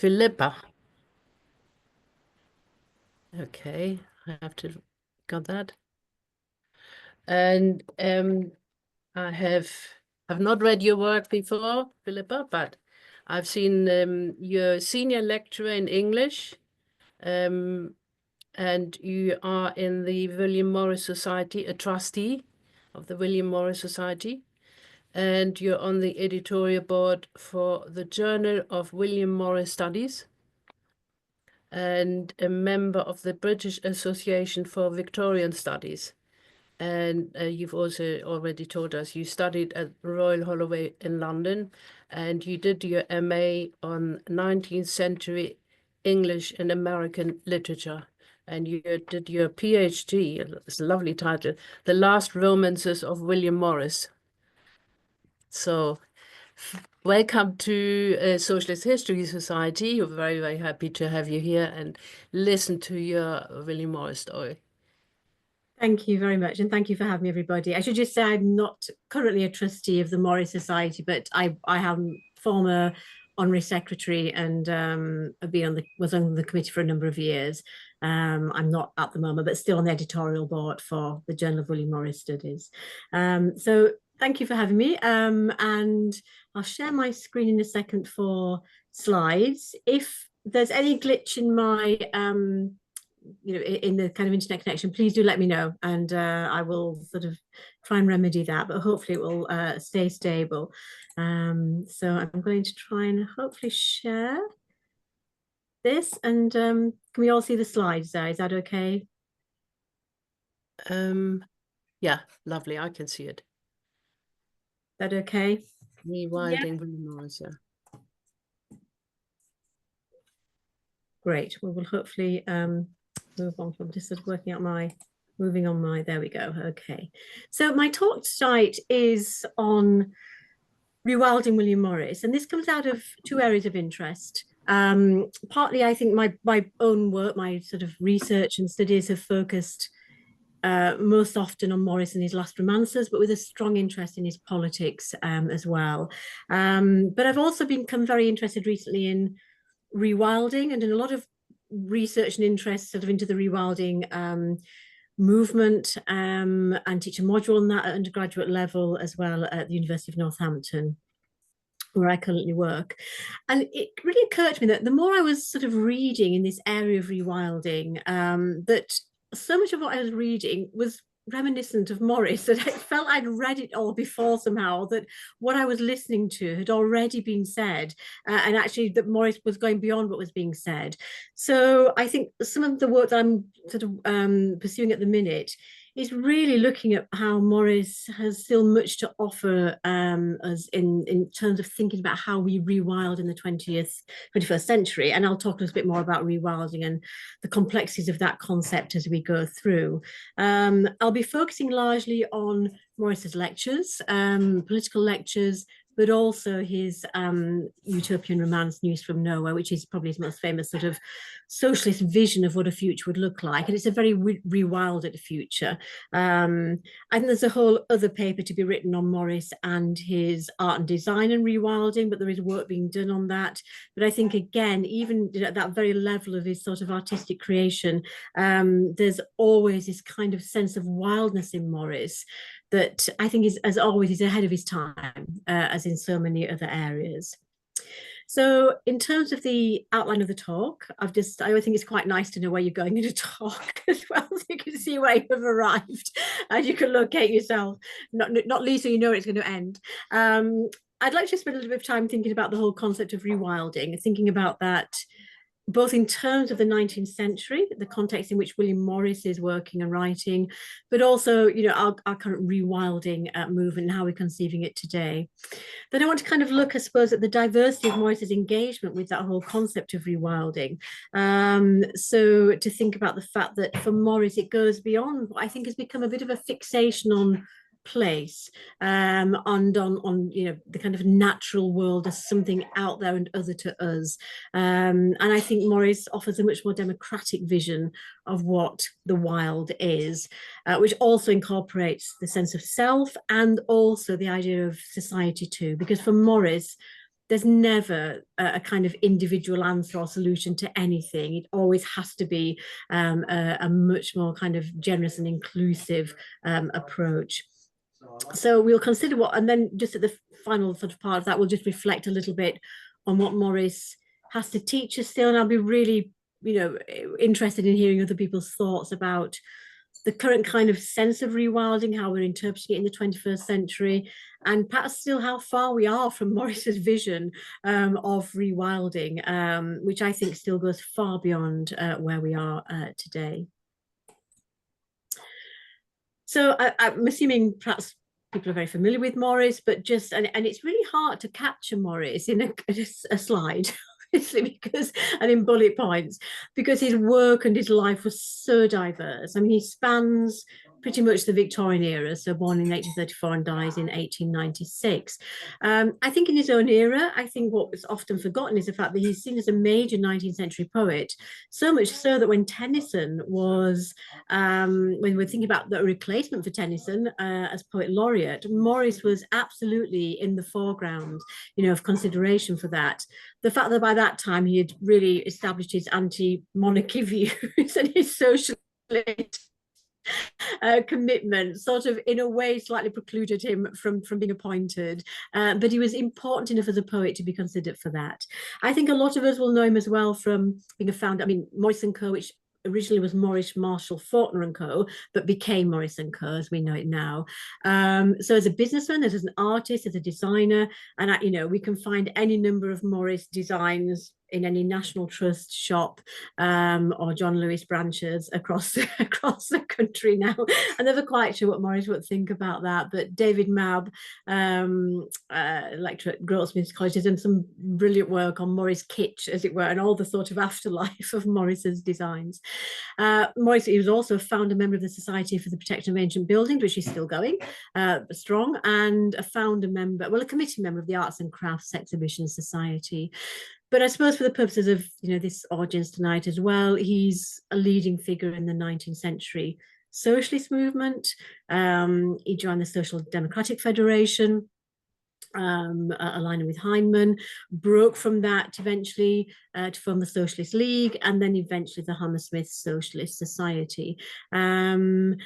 Phillippa. Okay, I have to got that. And I've not read your work before, Phillippa, but I've seen you're a senior lecturer in English, and you are in the William Morris Society, a trustee of the William Morris Society, and you're on the editorial board for the Journal of William Morris Studies, and a member of the British Association for Victorian Studies. And you've also already told us you studied at Royal Holloway in London, and you did your MA on 19th century English and American literature. And you did your PhD, it's a lovely title, The Last Romances of William Morris. So welcome to Socialist History Society. We're very, very happy to have you here and listen to your William Morris story. Thank you very much, and thank you for having me, everybody. I should just say I'm not currently a trustee of the Morris Society, but I am former honorary secretary and was on the committee for a number of years. I'm not at the moment, but still on the editorial board for the Journal of William Morris Studies. So thank you for having me, and I'll share my screen in a second for slides. If there's any glitch in my in the kind of internet connection, please do let me know, and I will sort of try and remedy that, but hopefully it will stay stable. So I'm going to try and hopefully share this, and can we all see the slides there? Is that okay? Yeah, lovely. I can see it. Is that okay? Rewilding William Morris, yeah. Great. Well, we'll hopefully move on from just sort of working out moving on my, there we go. Okay. So my talk tonight is on Rewilding William Morris, and this comes out of two areas of interest. Partly, I think my own work, my sort of research and studies have focused most often on Morris and his last romances, but with a strong interest in his politics as well. But I've also become very interested recently in rewilding, and in a lot of research and interest sort of into the rewilding movement, and teach a module on that at undergraduate level as well at the University of Northampton, where I currently work. And it really occurred to me that the more I was sort of reading in this area of rewilding, that so much of what I was reading was reminiscent of Morris, that I felt I'd read it all before somehow, that what I was listening to had already been said, and actually that Morris was going beyond what was being said. So I think some of the work that I'm sort of pursuing at the minute is really looking at how Morris has still much to offer us in terms of thinking about how we rewild in the 21st century. And I'll talk a little bit more about rewilding and the complexities of that concept as we go through. I'll be focusing largely on Morris's lectures, political lectures, but also his utopian romance, News from Nowhere, which is probably his most famous sort of socialist vision of what a future would look like. And it's a very rewilded future. I think there's a whole other paper to be written on Morris and his art and design and rewilding, but there is work being done on that. But I think, again, even at that very level of his sort of artistic creation, there's always this kind of sense of wildness in Morris that I think is, as always, is ahead of his time, as in so many other areas. So in terms of the outline of the talk, I think it's quite nice to know where you're going in a talk as well, so you can see where you have arrived and you can locate yourself, not least so you know where it's going to end. I'd like to spend a little bit of time thinking about the whole concept of rewilding, thinking about that both in terms of the 19th century, the context in which William Morris is working and writing, but also, you know, our current rewilding movement and how we're conceiving it today. Then I want to kind of look, I suppose, at the diversity of Morris's engagement with that whole concept of rewilding. So to think about the fact that for Morris, it goes beyond what I think has become a bit of a fixation on place, and on you know, the kind of natural world as something out there and other to us, and I think Morris offers a much more democratic vision of what the wild is, which also incorporates the sense of self and also the idea of society too, because for Morris there's never a kind of individual answer or solution to anything. It always has to be a much more kind of generous and inclusive approach. So we'll consider what, and then just at the final sort of part of that, we'll just reflect a little bit on what Morris has to teach us still. And I'll be really, interested in hearing other people's thoughts about the current kind of sense of rewilding, how we're interpreting it in the 21st century, and perhaps still how far we are from Morris's vision of rewilding, which I think still goes far beyond where we are today. So I'm assuming perhaps people are very familiar with Morris, but just, and it's really hard to capture Morris in a slide. Obviously, because, and in bullet points, because his work and his life was so diverse. I mean, he spans pretty much the Victorian era, so born in 1834 and dies in 1896. I think in his own era, I think what was often forgotten is the fact that he's seen as a major 19th century poet, so much so that when Tennyson was, when we're thinking about the replacement for Tennyson as poet laureate, Morris was absolutely in the foreground, of consideration for that. The fact that by that time he had really established his anti-monarchy views and his socialist commitment sort of in a way slightly precluded him from being appointed, but he was important enough as a poet to be considered for that. I think a lot of us will know him as well from being a founder, Morris & Co., which originally was Morris, Marshall, Faulkner & Co., but became Morris & Co. as we know it now. So as a businessman, as an artist, as a designer, and we can find any number of Morris designs in any National Trust shop or John Lewis branches across the country now. I'm never quite sure what Morris would think about that, but David Mabb, lecturer at Grotsmiths College, has done some brilliant work on Morris kitsch, as it were, and all the sort of afterlife of Morris's designs. Morris, he was also a founder member of the Society for the Protection of Ancient Buildings, which is still going strong, and a committee member of the Arts and Crafts Exhibition Society. But I suppose for the purposes of this audience tonight as well, he's a leading figure in the 19th century socialist movement. He joined the Social Democratic Federation, aligning with Heinemann, broke from that eventually to form the Socialist League, and then eventually the Hammersmith Socialist Society. And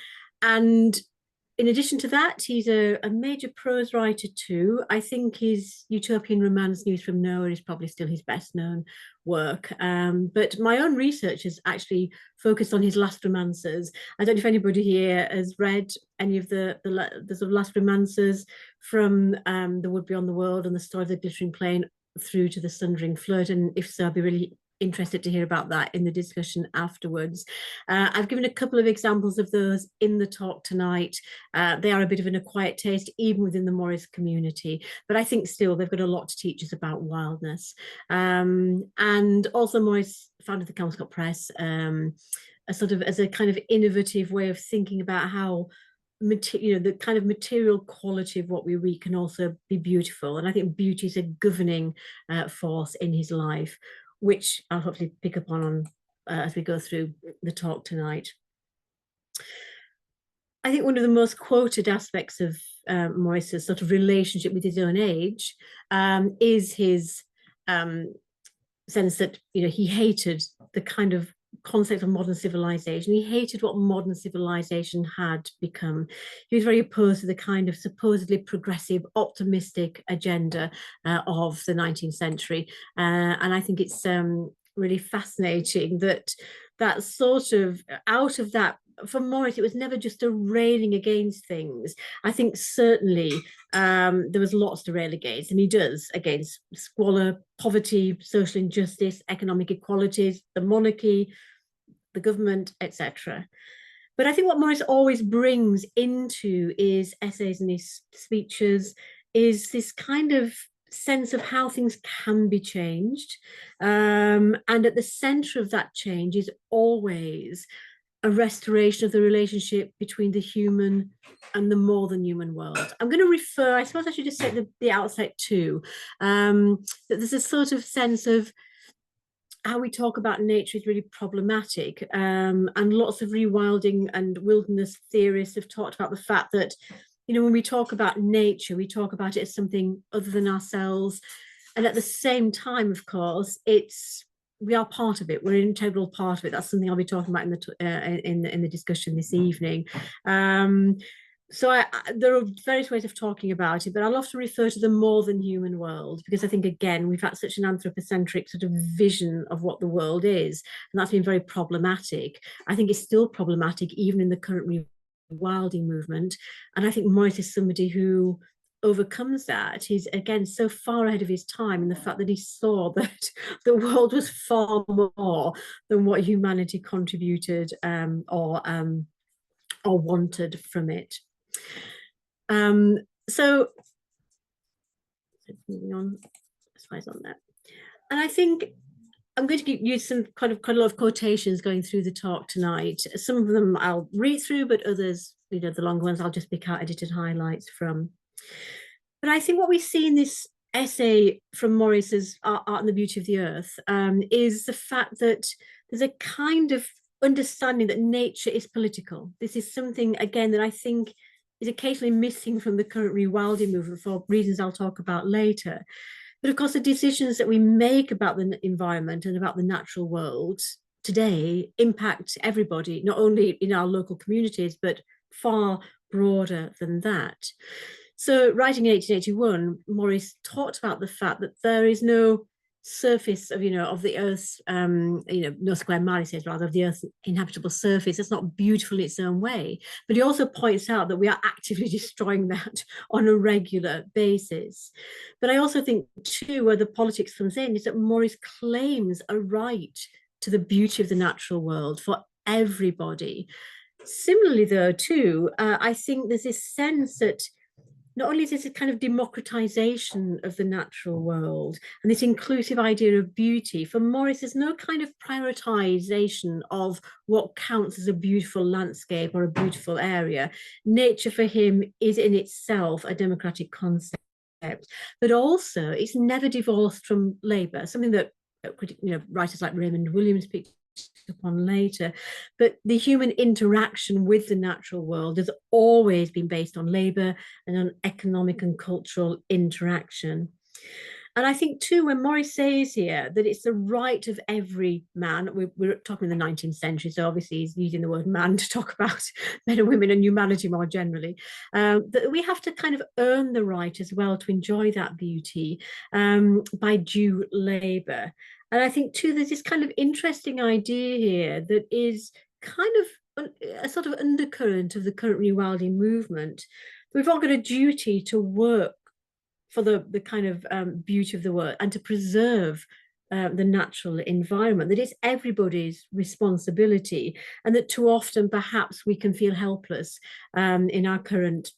in addition to that, he's a major prose writer too. I think his utopian romance, News from Nowhere, is probably still his best known work. But my own research has actually focused on his last romances. I don't know if anybody here has read any of the sort of last romances, from The Wood Beyond the World and The Story of the Glittering Plain through to The Sundering Flood. And if so, I'd be really interested to hear about that in the discussion afterwards. I've given a couple of examples of those in the talk tonight. They are a bit of an acquired taste, even within the Morris community, but I think still they've got a lot to teach us about wildness. And also Morris founded the Kelmscott Press, as a kind of innovative way of thinking about how the kind of material quality of what we read can also be beautiful. And I think beauty is a governing force in his life, which I'll hopefully pick up on as we go through the talk tonight. I think one of the most quoted aspects of Morris's sort of relationship with his own age is his sense that he hated the kind of concept of modern civilization. He hated what modern civilization had become. He was very opposed to the kind of supposedly progressive, optimistic agenda of the 19th century. And I think it's really fascinating that sort of out of that, for Morris, it was never just a railing against things. I think certainly there was lots to rail against, and he does, against squalor, poverty, social injustice, economic inequalities, the monarchy, the government, etc. But I think what Morris always brings into his essays and his speeches is this kind of sense of how things can be changed. And at the center of that change is always a restoration of the relationship between the human and the more than human world. I'm going to refer, I suppose I should just say at the outset too, that there's a sort of sense of how we talk about nature is really problematic. And lots of rewilding and wilderness theorists have talked about the fact that, when we talk about nature, we talk about it as something other than ourselves, And at the same time, of course, we are part of it. We're an integral part of it. That's something I'll be talking about in the discussion this evening. There are various ways of talking about it, but I'll often refer to the more than human world, because I think, again, we've had such an anthropocentric sort of vision of what the world is, and that's been very problematic. I think it's still problematic even in the current rewilding movement. And I think Morris is somebody who overcomes that. He's, again, so far ahead of his time in the fact that he saw that the world was far more than what humanity contributed or wanted from it. So moving on, slides on that. And I think I'm going to use some quite a lot of quotations going through the talk tonight. Some of them I'll read through, but others, the longer ones, I'll just pick out edited highlights from. But I think what we see in this essay from Morris's Art and the Beauty of the Earth is the fact that there's a kind of understanding that nature is political. This is something, again, that I think is occasionally missing from the current rewilding movement for reasons I'll talk about later. But of course, the decisions that we make about the environment and about the natural world today impact everybody, not only in our local communities, but far broader than that. So writing in 1881, Morris talked about the fact that there is no surface of the Earth's no square mile, he says, rather, of the Earth's inhabitable surface. It's not beautiful in its own way, but he also points out that we are actively destroying that on a regular basis. But I also think too, where the politics comes in, is that Morris claims a right to the beauty of the natural world for everybody. Similarly, though, too, I think there's this sense that not only is this a kind of democratization of the natural world and this inclusive idea of beauty, for Morris, there's no kind of prioritization of what counts as a beautiful landscape or a beautiful area. Nature for him is in itself a democratic concept, but also it's never divorced from labor, something that writers like Raymond Williams picked upon later. But the human interaction with the natural world has always been based on labor and on economic and cultural interaction. And I think too, when Morris says here that it's the right of every man, we're talking in the 19th century, so obviously he's using the word man to talk about men and women and humanity more generally, that we have to kind of earn the right as well to enjoy that beauty by due labor. And I think too, there's this kind of interesting idea here that is kind of a sort of undercurrent of the current rewilding movement. We've all got a duty to work for the kind of beauty of the world and to preserve the natural environment, that it's everybody's responsibility, and that too often perhaps we can feel helpless in our current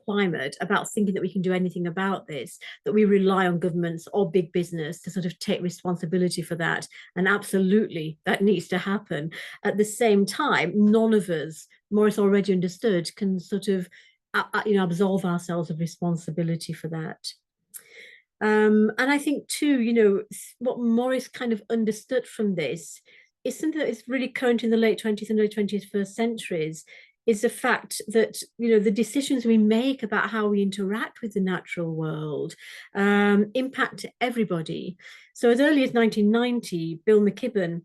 climate about thinking that we can do anything about this, that we rely on governments or big business to sort of take responsibility for that. And absolutely, that needs to happen. At the same time, none of us, Morris already understood, can sort of absolve ourselves of responsibility for that. And I think too, what Morris kind of understood from this is something that is really current in the late 20th and early 21st centuries, is the fact that the decisions we make about how we interact with the natural world impact everybody. So as early as 1990, Bill McKibben,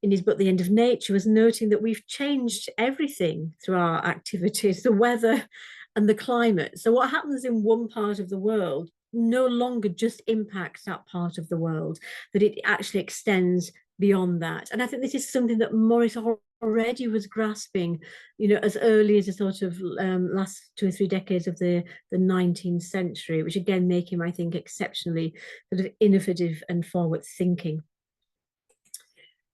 in his book The End of Nature, was noting that we've changed everything through our activities, the weather and the climate. So what happens in one part of the world no longer just impacts that part of the world, that it actually extends beyond that. And I think this is something that Morris already was grasping, as early as the sort of last 2 or 3 decades of the 19th century, which again make him, I think, exceptionally sort of innovative and forward thinking.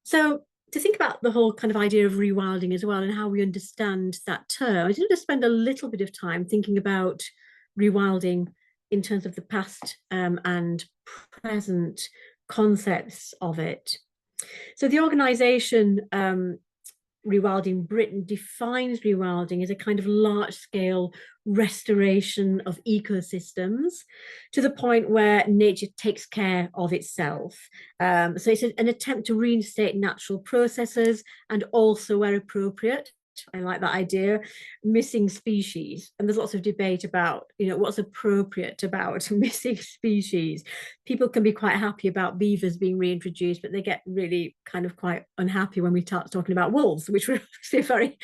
So to think about the whole kind of idea of rewilding as well and how we understand that term, I just want to spend a little bit of time thinking about rewilding in terms of the past and present concepts of it. So the organisation Rewilding Britain defines rewilding as a kind of large-scale restoration of ecosystems to the point where nature takes care of itself. So it's an attempt to reinstate natural processes and also, where appropriate, I like that idea, missing species. And there's lots of debate about, what's appropriate about missing species. People can be quite happy about beavers being reintroduced, but they get really kind of quite unhappy when we start talking about wolves, which were actually a very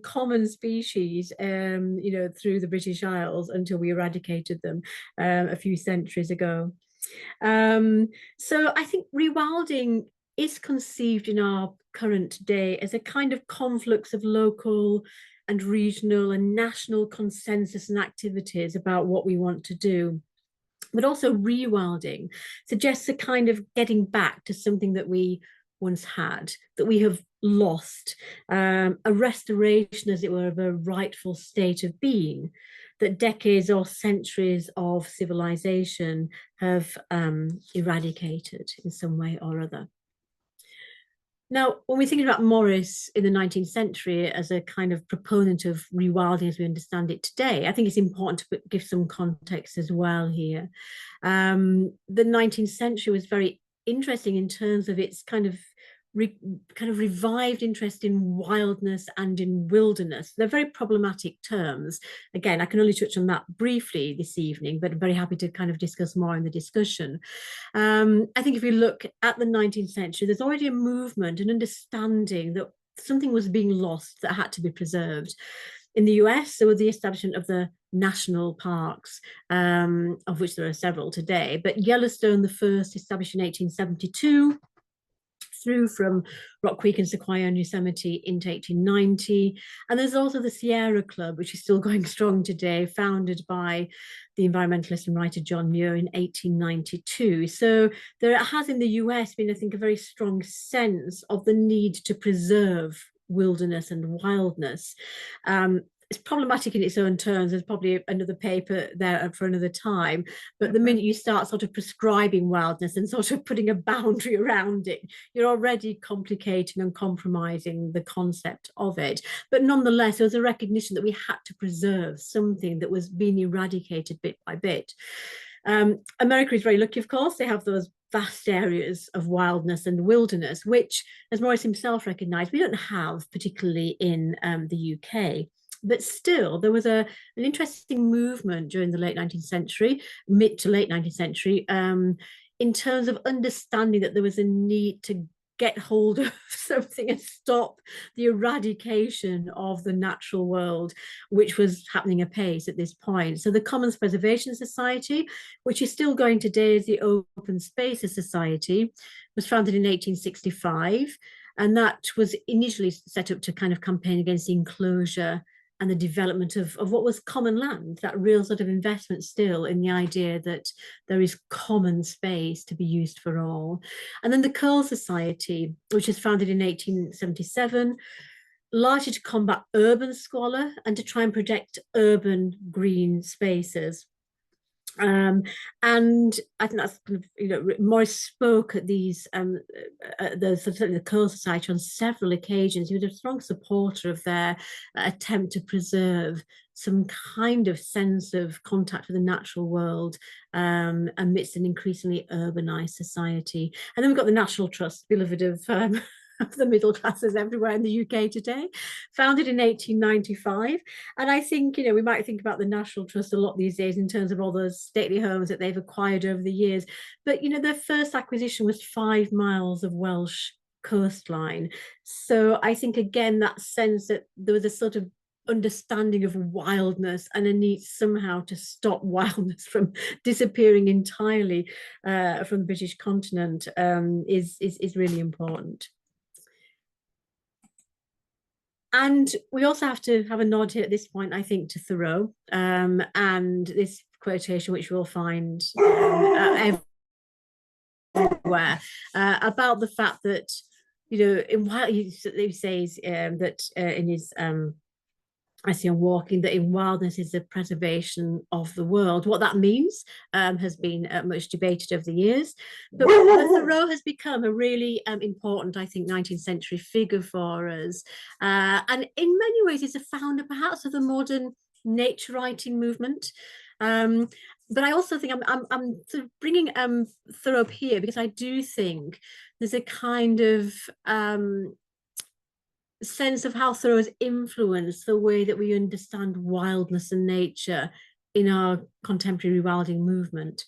common species, through the British Isles until we eradicated them a few centuries ago. So I think rewilding is conceived in our current day as a kind of conflux of local and regional and national consensus and activities about what we want to do. But also rewilding suggests a kind of getting back to something that we once had, that we have lost, a restoration, as it were, of a rightful state of being that decades or centuries of civilization have eradicated in some way or other. Now, when we're thinking about Morris in the 19th century as a kind of proponent of rewilding as we understand it today, I think it's important to give some context as well here. The 19th century was very interesting in terms of its kind of revived interest in wildness and in wilderness. They're very problematic terms. Again, I can only touch on that briefly this evening, but I'm very happy to kind of discuss more in the discussion. I think if we look at the 19th century, there's already a movement, an understanding that something was being lost that had to be preserved. In the US, there was the establishment of the national parks, of which there are several today, but Yellowstone, the first, established in 1872, through from Rock Creek and Sequoia and Yosemite into 1890. And there's also the Sierra Club, which is still going strong today, founded by the environmentalist and writer John Muir in 1892. So there has in the US been, I think, a very strong sense of the need to preserve wilderness and wildness. It's problematic in its own terms. There's probably another paper there for another time. But the minute you start sort of prescribing wildness and sort of putting a boundary around it, you're already complicating and compromising the concept of it. But nonetheless, there was a recognition that we had to preserve something that was being eradicated bit by bit. America is very lucky, of course. They have those vast areas of wildness and wilderness, which, as Morris himself recognised, we don't have particularly in the UK. But still, there was an interesting movement during the late 19th century, mid to late 19th century, in terms of understanding that there was a need to get hold of something and stop the eradication of the natural world, which was happening apace at this point. So the Commons Preservation Society, which is still going today as the Open Spaces Society, was founded in 1865. And that was initially set up to kind of campaign against the enclosure and the development of what was common land, that real sort of investment still in the idea that there is common space to be used for all. And then the Curl Society, which was founded in 1877, largely to combat urban squalor and to try and protect urban green spaces. And I think that's kind of, Morris spoke at these, the Curl Society on several occasions. He was a strong supporter of their attempt to preserve some kind of sense of contact with the natural world amidst an increasingly urbanized society. And then we've got the National Trust, beloved of the middle classes everywhere in the UK today, founded in 1895. And I think, we might think about the National Trust a lot these days in terms of all those stately homes that they've acquired over the years. But, their first acquisition was 5 miles of Welsh coastline. So I think, again, that sense that there was a sort of understanding of wildness and a need somehow to stop wildness from disappearing entirely from the British continent is really important. And we also have to have a nod here at this point, I think, to Thoreau and this quotation, which we'll find everywhere, about the fact that, he says that in his I see on walking, that in wildness is the preservation of the world. What that means has been much debated over the years, but Thoreau has become a really important, I think, 19th century figure for us, and in many ways is a founder perhaps of the modern nature writing movement. But I also think I'm sort of bringing Thoreau up here because I do think there's a kind of sense of how Thoreau has influenced the way that we understand wildness and nature in our contemporary rewilding movement.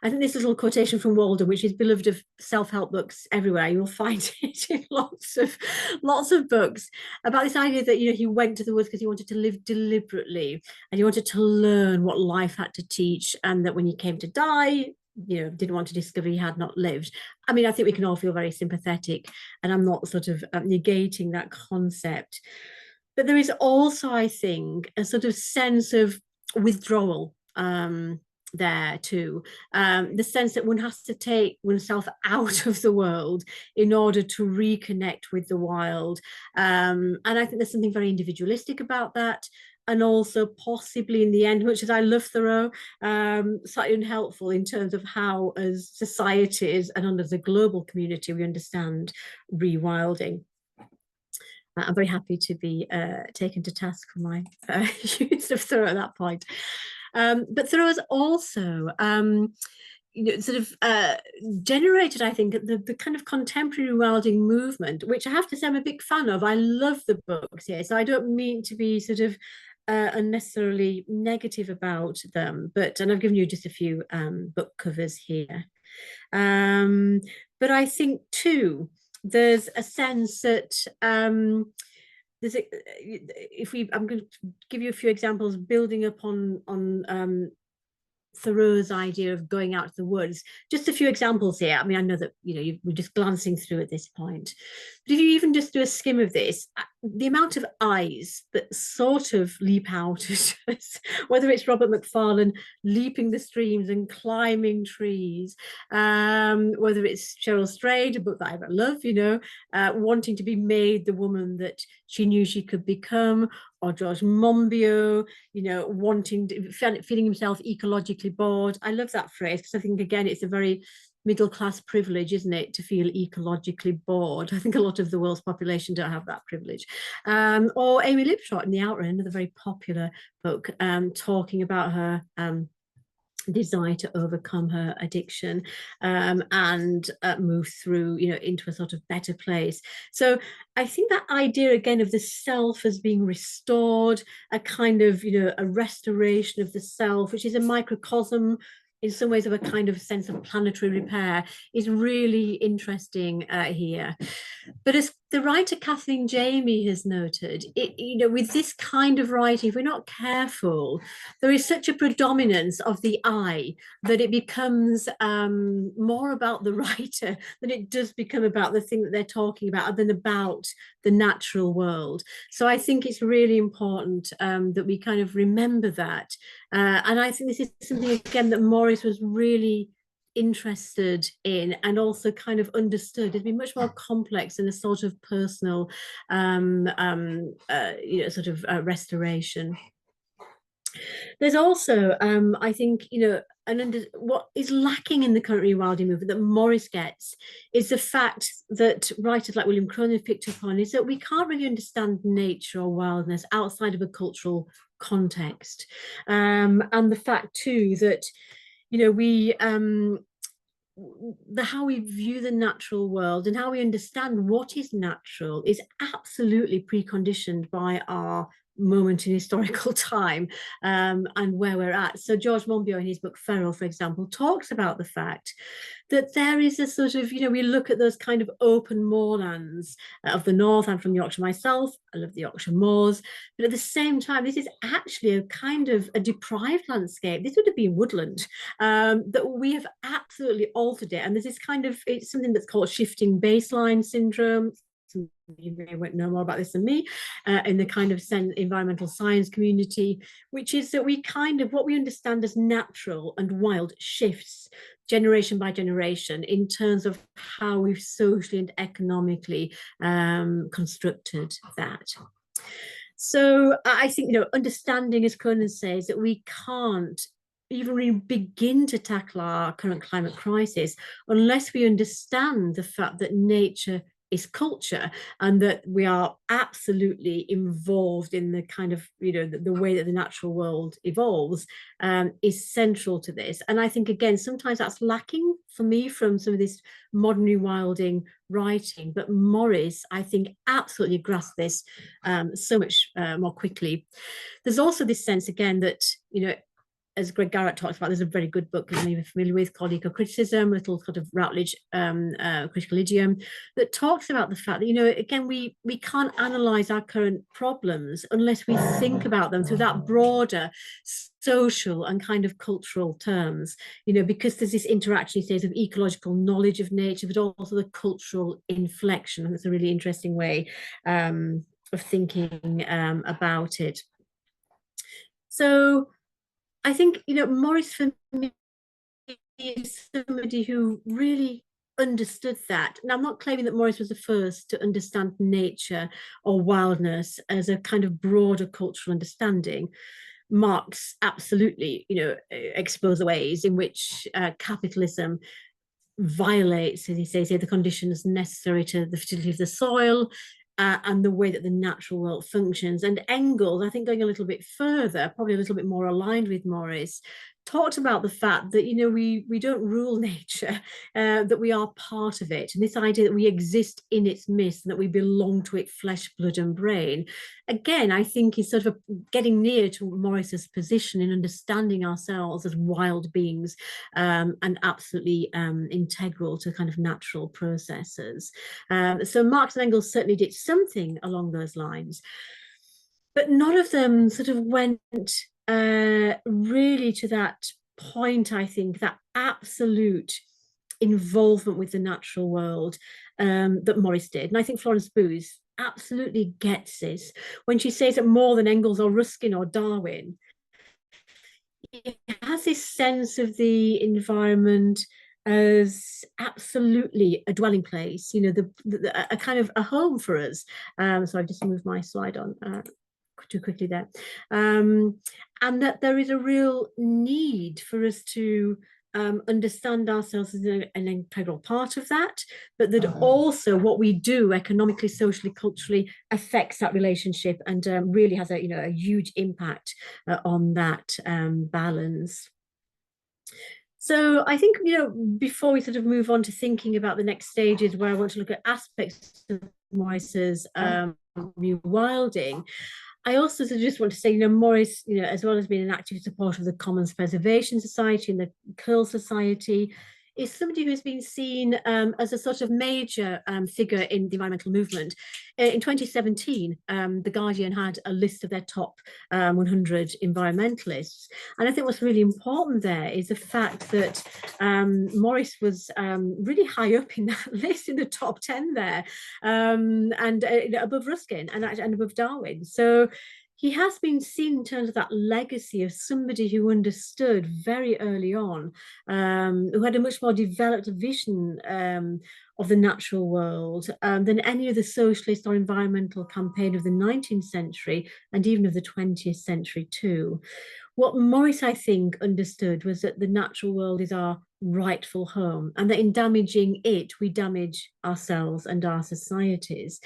I think this little quotation from Walden, which is beloved of self-help books everywhere, you'll find it in lots of books, about this idea that, you know, he went to the woods because he wanted to live deliberately and he wanted to learn what life had to teach, and that when he came to die, you know, didn't want to discover he had not lived. I mean, I think we can all feel very sympathetic, and I'm not sort of negating that concept. But there is also, I think, a sort of sense of withdrawal there too. The sense that one has to take oneself out of the world in order to reconnect with the wild. And I think there's something very individualistic about that. And also possibly in the end, much as I love Thoreau, slightly unhelpful in terms of how as societies and under the global community we understand rewilding. I'm very happy to be taken to task for my use of Thoreau at that point. But Thoreau has also you know, sort of generated, I think, the kind of contemporary rewilding movement, which I have to say I'm a big fan of. I love the books here, so I don't mean to be sort of unnecessarily negative about them, and I've given you just a few book covers here. But I think too, there's a sense that I'm going to give you a few examples building upon Thoreau's idea of going out to the woods. Just a few examples here. I mean, I know that, you know, we're just glancing through at this point, but if you even just do a skim of this, the amount of eyes that sort of leap out at us, whether it's Robert Macfarlane leaping the streams and climbing trees, whether it's Cheryl Strayed, a book that I love, you know, wanting to be made the woman that she knew she could become, or George Monbiot, you know, feeling himself ecologically bored. I love that phrase because I think, again, it's a very middle-class privilege, isn't it, to feel ecologically bored. I think a lot of the world's population don't have that privilege. Or Amy Liptrot in The Outrun, another very popular book, talking about her desire to overcome her addiction and move through, you know, into a sort of better place. So I think that idea again of the self as being restored, a kind of, you know, a restoration of the self, which is a microcosm in some ways of a kind of sense of planetary repair, is really interesting here. But as the writer Kathleen Jamie has noted, you know, with this kind of writing, if we're not careful, there is such a predominance of the I that it becomes more about the writer than it does become about the thing that they're talking about, than about the natural world. So I think it's really important that we kind of remember that. And I think this is something, again, that Morris was really interested in and also kind of understood. It'd be much more complex than a sort of personal, you know, sort of restoration. There's also, I think, you know, what is lacking in the current rewilding movement that Morris gets is the fact that writers like William Cronin have picked up on, is that we can't really understand nature or wildness outside of a cultural context. And the fact too that, you know, how we view the natural world and how we understand what is natural is absolutely preconditioned by our moment in historical time and where we're at. So George Monbiot in his book Feral, for example, talks about the fact that there is a sort of, you know, we look at those kind of open moorlands of the north. I'm from Yorkshire myself, I love the Yorkshire moors, but at the same time this is actually a kind of a deprived landscape. This would have been woodland, that we have absolutely altered it, and there's this kind of, it's something that's called shifting baseline syndrome. You may know more about this than me, in the kind of environmental science community, which is that we kind of, what we understand as natural and wild shifts generation by generation in terms of how we've socially and economically constructed that. So I think, you know, understanding, as Cronin says, that we can't even really begin to tackle our current climate crisis unless we understand the fact that nature is culture, and that we are absolutely involved in the kind of, the way that the natural world evolves, is central to this. And I think, again, sometimes that's lacking for me from some of this modern rewilding writing, but Morris, I think, absolutely grasped this so much more quickly. There's also this sense, again, that, as Greg Garrett talks about, there's a very good book that I'm familiar with called Eco-Criticism, a little sort of Routledge critical idiom, that talks about the fact that, again, we can't analyse our current problems unless we think about them through that broader social and kind of cultural terms, because there's this interaction, he says, of ecological knowledge of nature, but also the cultural inflection. And it's a really interesting way of thinking about it. So I think, Morris for me is somebody who really understood that. Now, I'm not claiming that Morris was the first to understand nature or wildness as a kind of broader cultural understanding. Marx absolutely, exposed the ways in which capitalism violates, as he says here, the conditions necessary to the fertility of the soil, and the way that the natural world functions. And Engels, I think, going a little bit further, probably a little bit more aligned with Morris, talked about the fact that, we don't rule nature, that we are part of it. And this idea that we exist in its midst, and that we belong to it, flesh, blood and brain, again, I think is sort of getting near to Morris's position in understanding ourselves as wild beings, and absolutely integral to kind of natural processes. So Marx and Engels certainly did something along those lines, but none of them sort of went really to that point, I think, that absolute involvement with the natural world that Morris did. And I think Florence Booth absolutely gets this when she says that more than Engels or Ruskin or Darwin, it has this sense of the environment as absolutely a dwelling place, a kind of a home for us. So I've just moved my slide on too quickly there. And that there is a real need for us to understand ourselves as an integral part of that, but that also what we do economically, socially, culturally affects that relationship, and really has a huge impact on that balance. So I think, before we sort of move on to thinking about the next stages, where I want to look at aspects of Morris's rewilding, I also just want to say, Morris, as well as being an active supporter of the Commons Preservation Society and the Curl Society, is somebody who's been seen as a sort of major figure in the environmental movement. In 2017, The Guardian had a list of their top 100 environmentalists. And I think what's really important there is the fact that Morris was really high up in that list, in the top 10 there, and above Ruskin and above Darwin. So he has been seen in terms of that legacy of somebody who understood very early on, who had a much more developed vision of the natural world than any of the socialist or environmental campaign of the 19th century, and even of the 20th century too. What Morris, I think, understood was that the natural world is our rightful home, and that in damaging it, we damage ourselves and our societies.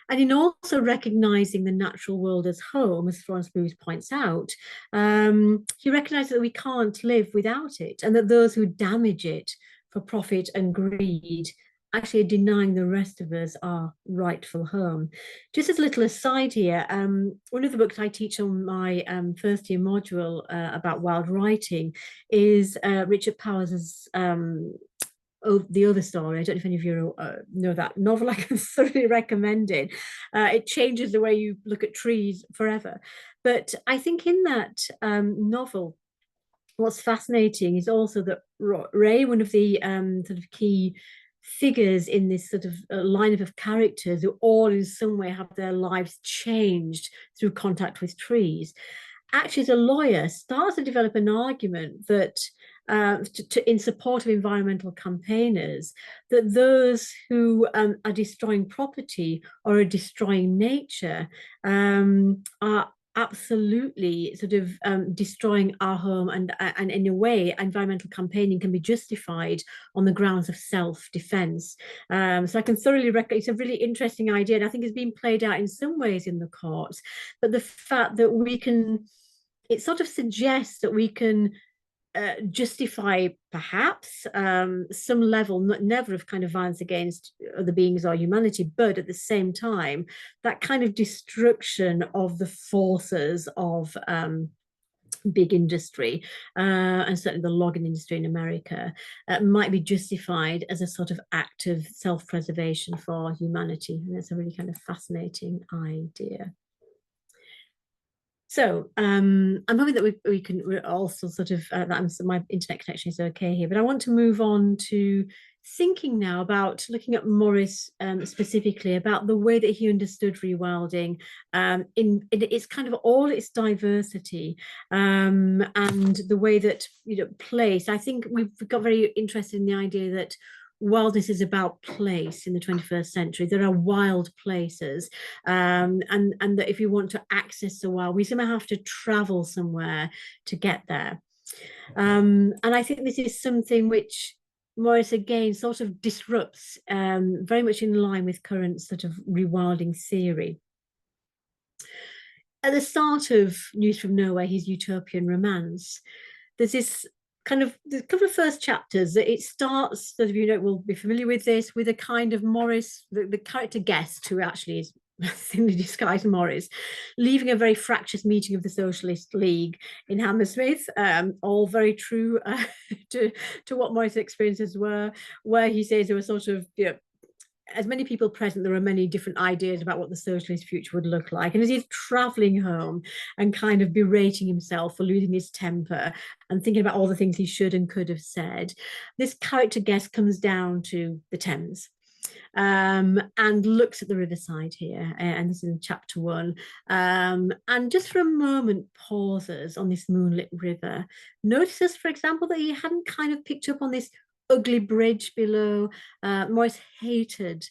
And in also recognising the natural world as home, as Florence Booth points out, he recognised that we can't live without it, and that those who damage it for profit and greed actually denying the rest of us our rightful home. Just as a little aside here, one of the books I teach on my first year module about wild writing is Richard Powers's The Other Story. I don't know if any of you know that novel. I can thoroughly recommend it. It changes the way you look at trees forever. But I think in that novel, what's fascinating is also that Ray, one of the sort of key figures in this sort of lineup of characters who all in some way have their lives changed through contact with trees, actually as a lawyer starts to develop an argument that in support of environmental campaigners, that those who are destroying property or are destroying nature are absolutely sort of destroying our home, and in a way environmental campaigning can be justified on the grounds of self-defense. So I can thoroughly recommend. It's a really interesting idea, and I think it's been played out in some ways in the courts, but the fact that we can, it sort of suggests that we can justify perhaps some level, never of kind of violence against other beings or humanity, but at the same time that kind of destruction of the forces of big industry, and certainly the logging industry in America, might be justified as a sort of act of self-preservation for humanity. And that's a really kind of fascinating idea. So I'm hoping that we can also sort of, my internet connection is okay here, but I want to move on to thinking now about looking at Morris specifically, about the way that he understood rewilding in its kind of all its diversity, and the way that, you know, place. I think we've got very interested in the idea that wildness is about place in the 21st century. There are wild places, and that if you want to access the wild, we somehow have to travel somewhere to get there. And I think this is something which Morris again sort of disrupts, very much in line with current sort of rewilding theory. At the start of News from Nowhere, his utopian romance, there's this kind of, the couple of first chapters that it starts, those of you know will be familiar with this, with a kind of Morris, the character guest, who actually is thinly disguised Morris, leaving a very fractious meeting of the Socialist League in Hammersmith, all very true to what Morris' experiences were, where he says there were sort of, you know, as many people present, there are many different ideas about what the socialist future would look like. And as he's traveling home and kind of berating himself for losing his temper and thinking about all the things he should and could have said, this character guest comes down to the Thames, and looks at the riverside here. And this is in chapter 1. And just for a moment pauses on this moonlit river. Notices, for example, that he hadn't kind of picked up on this ugly bridge below. Morris hated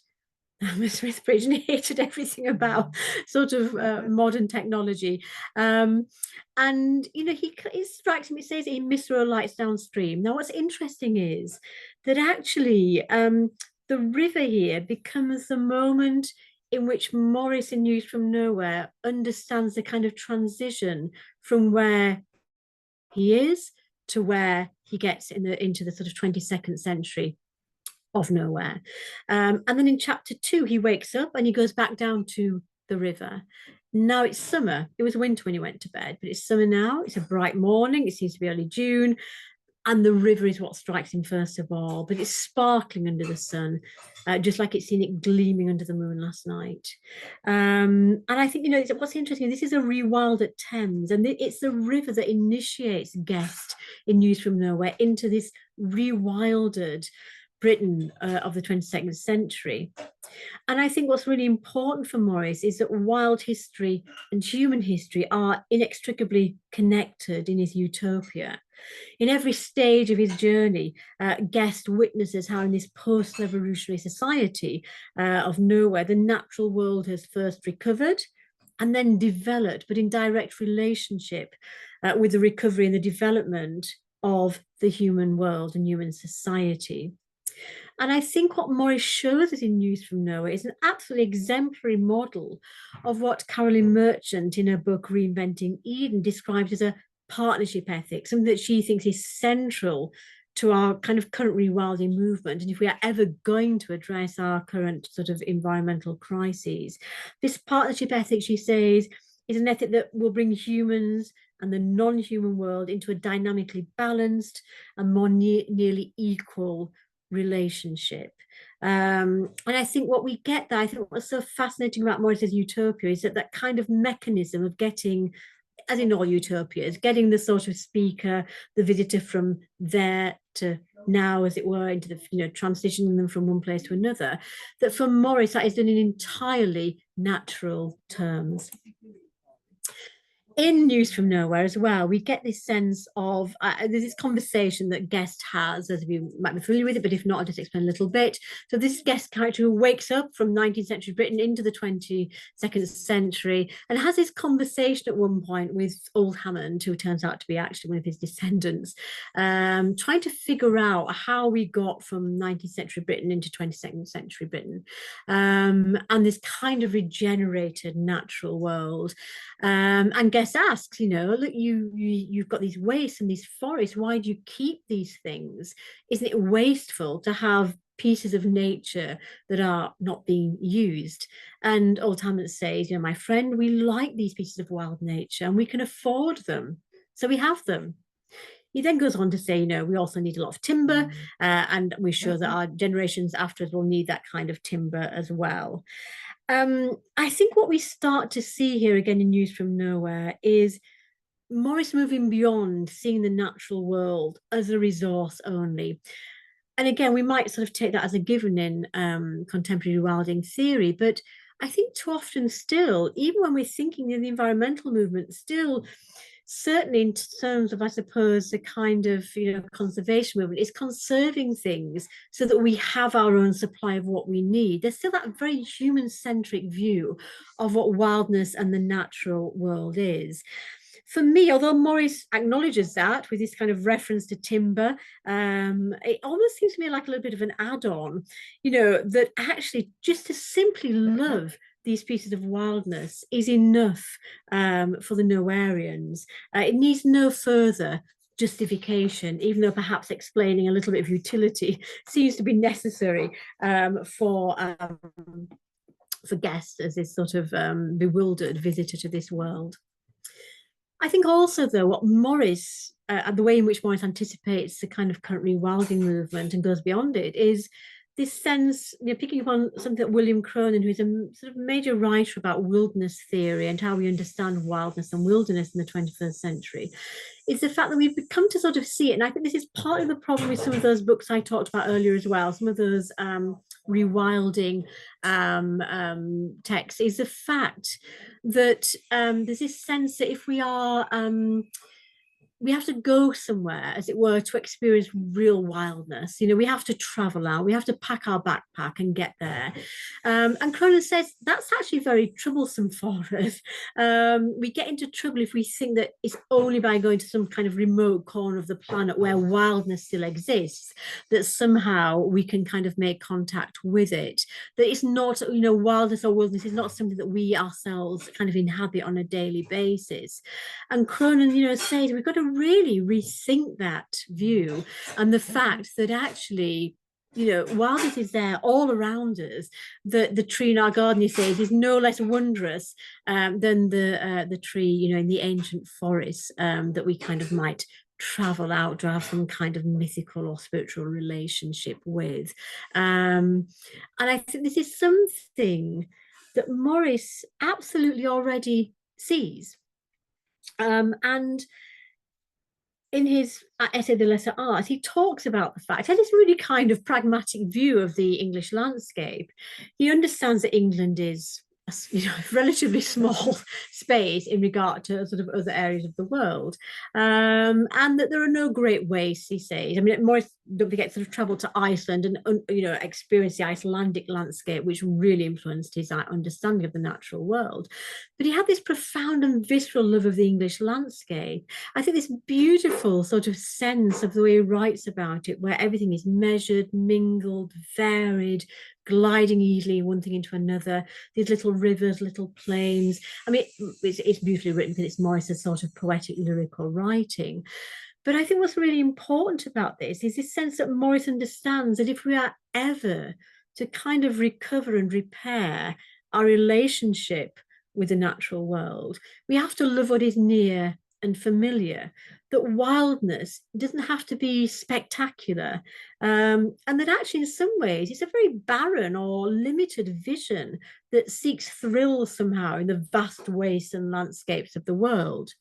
Hammersmith Bridge, and he hated everything about sort of modern technology. And, you know, it strikes him, it says he missed row lights downstream. Now, what's interesting is that actually the river here becomes the moment in which Morris in News from Nowhere understands the kind of transition from where he is to where he gets into the sort of 22nd century of nowhere. And then in chapter 2, he wakes up and he goes back down to the river. Now it's summer. It was winter when he went to bed, but it's summer now. It's a bright morning. It seems to be early June. And the river is what strikes him first of all, but it's sparkling under the sun, just like it's seen it gleaming under the moon last night. And I think, you know, what's interesting, this is a rewild at Thames, and it's the river that initiates Guest in News from Nowhere into this rewilded Britain of the 22nd century. And I think what's really important for Morris is that wild history and human history are inextricably connected in his utopia. In every stage of his journey, Guest witnesses how in this post-revolutionary society of nowhere, the natural world has first recovered and then developed, but in direct relationship with the recovery and the development of the human world and human society. And I think what Morris shows us in News from Nowhere is an absolutely exemplary model of what Carolyn Merchant in her book Reinventing Eden describes as a partnership ethic, something that she thinks is central to our kind of current rewilding movement. And if we are ever going to address our current sort of environmental crises, this partnership ethic, she says, is an ethic that will bring humans and the non-human world into a dynamically balanced and more nearly equal relationship. And I think what we get there, I think what's so fascinating about Morris's utopia is that that kind of mechanism of getting, as in all utopias, getting the sort of speaker, the visitor from there to now, as it were, into the, you know, transitioning them from one place to another, that for Morris that is done in entirely natural terms. in News from Nowhere as well, we get this sense of there's this conversation that Guest has, as you might be familiar with it, but if not, I'll just explain a little bit. So this Guest character who wakes up from 19th century Britain into the 22nd century and has this conversation at one point with old Hammond, who turns out to be actually one of his descendants, trying to figure out how we got from 19th century Britain into 22nd century Britain, and this kind of regenerated natural world. And Guest asks, look, you've got these wastes and these forests. Why do you keep these things? Isn't it wasteful to have pieces of nature that are not being used? And old Hammond says, my friend, we like these pieces of wild nature and we can afford them, so we have them. He then goes on to say, we also need a lot of timber, and we're sure that our generations after us will need that kind of timber as well. I think what we start to see here again in News from Nowhere is Morris moving beyond seeing the natural world as a resource only. And again, we might sort of take that as a given in contemporary rewilding theory, but I think too often still, even when we're thinking in the environmental movement, still, certainly in terms of, I suppose, the kind of conservation movement, is conserving things so that we have our own supply of what we need. There's still that very human-centric view of what wildness and the natural world is. For me, although Morris acknowledges that with this kind of reference to timber, it almost seems to me like a little bit of an add-on, that actually just to simply love these pieces of wildness is enough for the Nowhereans. It needs no further justification, even though perhaps explaining a little bit of utility seems to be necessary for Guest as this sort of bewildered visitor to this world. I think also, though, what Morris, and the way in which Morris anticipates the kind of current rewilding movement and goes beyond it, is this sense, picking up on something that William Cronin, who's a sort of major writer about wilderness theory and how we understand wildness and wilderness in the 21st century, is the fact that we've come to sort of see it. And I think this is part of the problem with some of those books I talked about earlier as well, some of those rewilding texts, is the fact that there's this sense that if we are we have to go somewhere, as it were, to experience real wildness. We have to travel out, we have to pack our backpack and get there. And Cronin says that's actually very troublesome for us. We get into trouble if we think that it's only by going to some kind of remote corner of the planet where wildness still exists that somehow we can kind of make contact with it. That it's not, wildness or wilderness is not something that we ourselves kind of inhabit on a daily basis. And Cronin, says we've got to really rethink that view and the fact that actually, wildness is there all around us. The tree in our garden, he says, is no less wondrous than the tree, in the ancient forests that we kind of might travel out to have some kind of mythical or spiritual relationship with. And I think this is something that Morris absolutely already sees. And in his essay, The Lesser Art, he talks about the fact, he has this really kind of pragmatic view of the English landscape. He understands that England is a relatively small space in regard to sort of other areas of the world, and that there are no great wastes, he says. I mean, Morris, don't forget, sort of traveled to Iceland and experienced the Icelandic landscape, which really influenced his understanding of the natural world. But he had this profound and visceral love of the English landscape. I think this beautiful sort of sense of the way he writes about it, where everything is measured, mingled, varied, gliding easily one thing into another, these little rivers, little plains. I mean, it's beautifully written because it's Morris's sort of poetic lyrical writing. But I think what's really important about this is this sense that Morris understands that if we are ever to kind of recover and repair our relationship with the natural world, we have to love what is near and familiar, that wildness doesn't have to be spectacular, and that actually in some ways it's a very barren or limited vision that seeks thrill somehow in the vast wastes and landscapes of the world.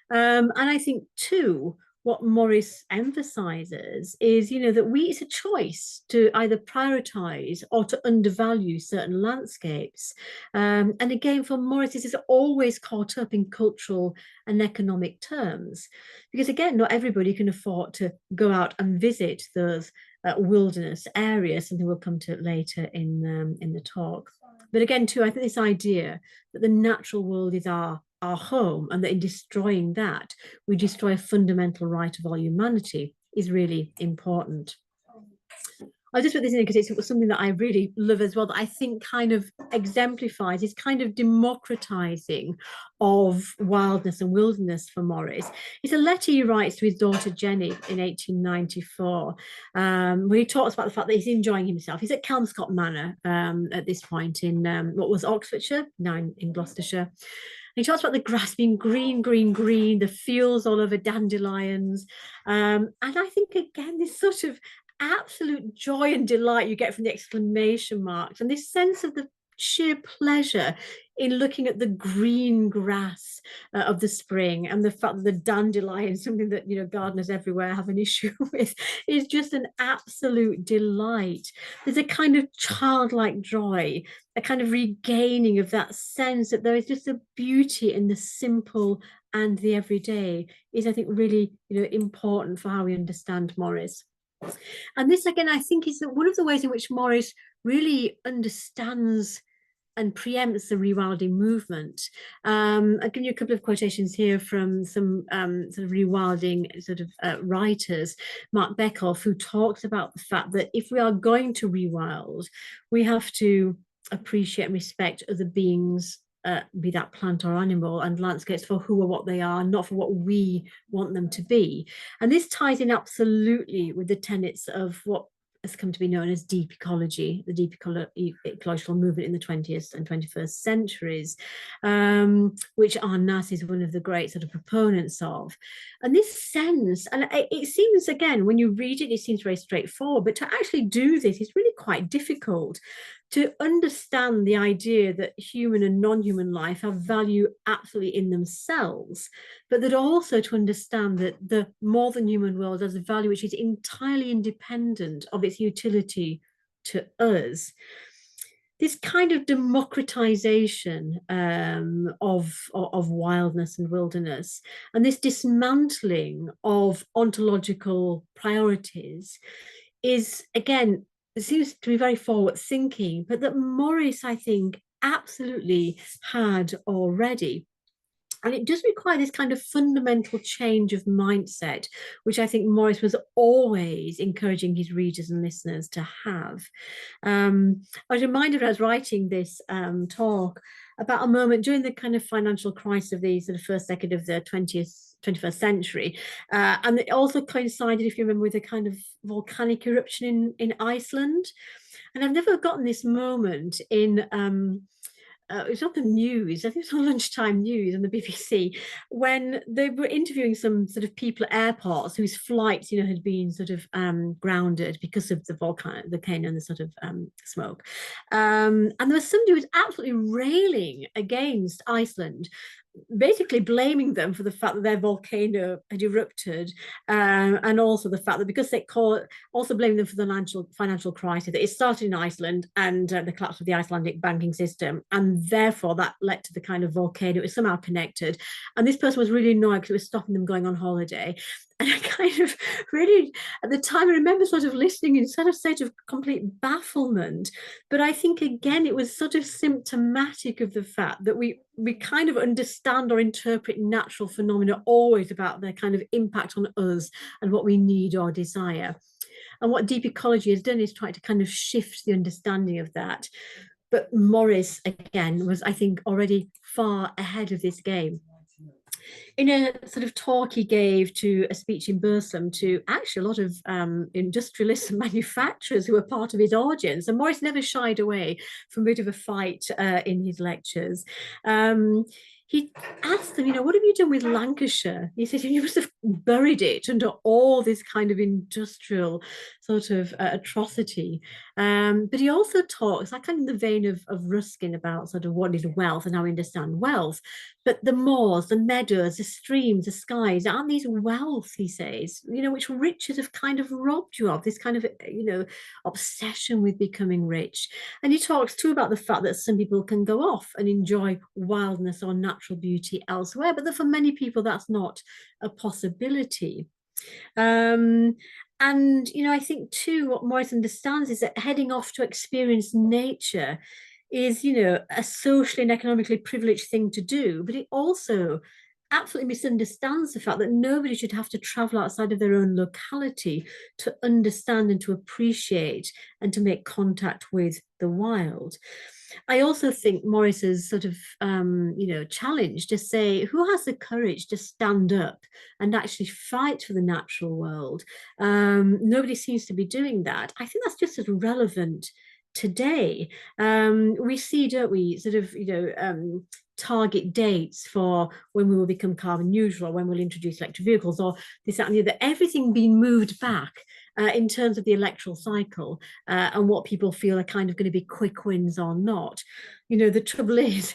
And I think too, what Morris emphasizes is, you know, that it's a choice to either prioritize or to undervalue certain landscapes. And again, for Morris, this is always caught up in cultural and economic terms, because again, not everybody can afford to go out and visit those wilderness areas, something we'll come to later in the talk. But again, too, I think this idea that the natural world is our home, and that in destroying that, we destroy a fundamental right of all humanity, is really important. I just put this in because it's something that I really love as well, that I think kind of exemplifies this kind of democratizing of wildness and wilderness for Morris. It's a letter he writes to his daughter Jenny in 1894, where he talks about the fact that he's enjoying himself. He's at Kelmscott Manor at this point in what was Oxfordshire, now in Gloucestershire. And he talks about the grass being green, green, green, the fields all over dandelions. And I think, again, this sort of absolute joy and delight you get from the exclamation marks, and this sense of the sheer pleasure in looking at the green grass of the spring, and the fact that the dandelion, something that, you know, gardeners everywhere have an issue with, is just an absolute delight. There's a kind of childlike joy, a kind of regaining of that sense that there is just a beauty in the simple and the everyday, is, I think, really, you know, important for how we understand Morris. And this, again, I think is one of the ways in which Morris really understands and preempts the rewilding movement. I'll give you a couple of quotations here from some sort of rewilding sort of writers. Mark Beckhoff, who talks about the fact that if we are going to rewild, we have to appreciate and respect other beings, be that plant or animal, and landscapes for who or what they are, not for what we want them to be. And this ties in absolutely with the tenets of what has come to be known as deep ecology, the deep ecological movement in the 20th and 21st centuries, which Arnas is one of the great sort of proponents of. And this sense, and it seems, again, when you read it, it seems very straightforward, but to actually do this is really quite difficult. To understand the idea that human and non-human life have value absolutely in themselves, but that also to understand that the more than human world has a value which is entirely independent of its utility to us. This kind of democratization of wildness and wilderness, and this dismantling of ontological priorities is, again, it seems to be very forward thinking, but that Morris, I think, absolutely had already. And it does require this kind of fundamental change of mindset, which I think Morris was always encouraging his readers and listeners to have. I was reminded, as I was writing this talk, about a moment during the kind of financial crisis of the sort of first decade of the 21st century. And it also coincided, if you remember, with a kind of volcanic eruption in Iceland. And I've never forgotten this moment in it was on the news, I think it was on lunchtime news on the BBC, when they were interviewing some sort of people at airports whose flights, you know, had been sort of grounded because of the volcano and the sort of smoke. And there was somebody who was absolutely railing against Iceland, basically blaming them for the fact that their volcano had erupted, and also the fact that because they also blaming them for the financial crisis, that it started in Iceland and the collapse of the Icelandic banking system, and therefore that led to the kind of volcano. It was somehow connected, and this person was really annoyed because it was stopping them going on holiday. And I kind of really, at the time, I remember sort of listening in sort of state of complete bafflement. But I think, again, it was sort of symptomatic of the fact that we kind of understand or interpret natural phenomena always about their kind of impact on us and what we need or desire. And what deep ecology has done is try to kind of shift the understanding of that. But Morris, again, was, I think, already far ahead of this game. In a sort of talk he gave to a speech in Burslem to actually a lot of industrialists and manufacturers who were part of his audience, and Morris never shied away from a bit of a fight in his lectures. He asked them, you know, what have you done with Lancashire? He said, you must have buried it under all this kind of industrial sort of atrocity. But he also talks, like kind of in the vein of Ruskin, about sort of what is wealth and how we understand wealth. But the moors, the meadows, the streams, the skies, aren't these wealth, he says, which riches have kind of robbed you of, this kind of, obsession with becoming rich. And he talks too about the fact that some people can go off and enjoy wildness or natural beauty elsewhere, but that for many people that's not a possibility. And I think too what Morris understands is that heading off to experience nature is a socially and economically privileged thing to do, but it also absolutely misunderstands the fact that nobody should have to travel outside of their own locality to understand and to appreciate and to make contact with the wild. I also think Morris's sort of, challenge to say, who has the courage to stand up and actually fight for the natural world? Nobody seems to be doing that. I think that's just as relevant today. We see, don't we, sort of, target dates for when we will become carbon neutral, or when we'll introduce electric vehicles, or this, that, and the other, everything being moved back in terms of the electoral cycle and what people feel are kind of going to be quick wins or not. The trouble is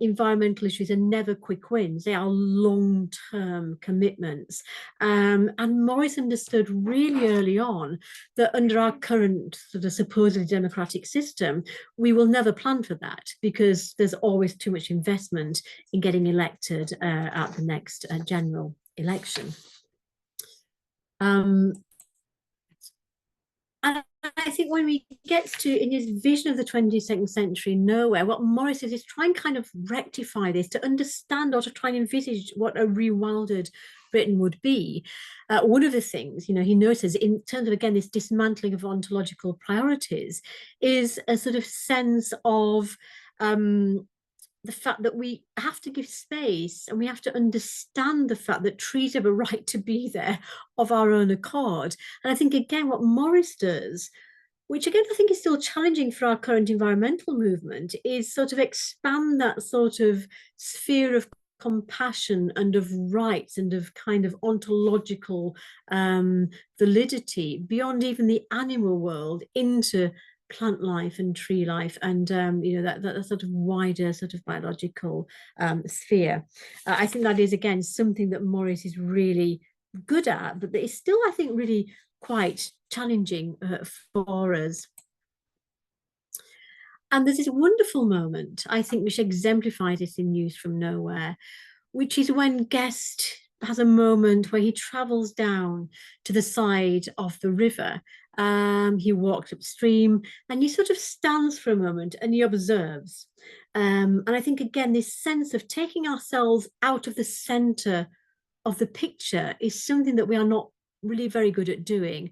environmental issues are never quick wins. They are long-term commitments. And Morris understood really early on that under our current sort of supposedly democratic system, we will never plan for that because there's always too much investment in getting elected at the next general election. And I think when we get to, in his vision of the 22nd century nowhere, what Morris is try and kind of rectify this, to understand or to try and envisage what a rewilded Britain would be. One of the things, he notices in terms of, again, this dismantling of ontological priorities is a sort of sense of the fact that we have to give space and we have to understand the fact that trees have a right to be there of our own accord. And I think, again, what Morris does, which again I think is still challenging for our current environmental movement, is sort of expand that sort of sphere of compassion and of rights and of kind of ontological validity beyond even the animal world into plant life and tree life and that sort of wider sort of biological sphere. I think that is, again, something that Morris is really good at, but that is still, I think, really quite challenging for us. And there's this wonderful moment, I think, which exemplifies this in News from Nowhere, which is when Guest has a moment where he travels down to the side of the river. He walks upstream and he sort of stands for a moment and he observes. And I think, again, this sense of taking ourselves out of the center of the picture is something that we are not really very good at doing.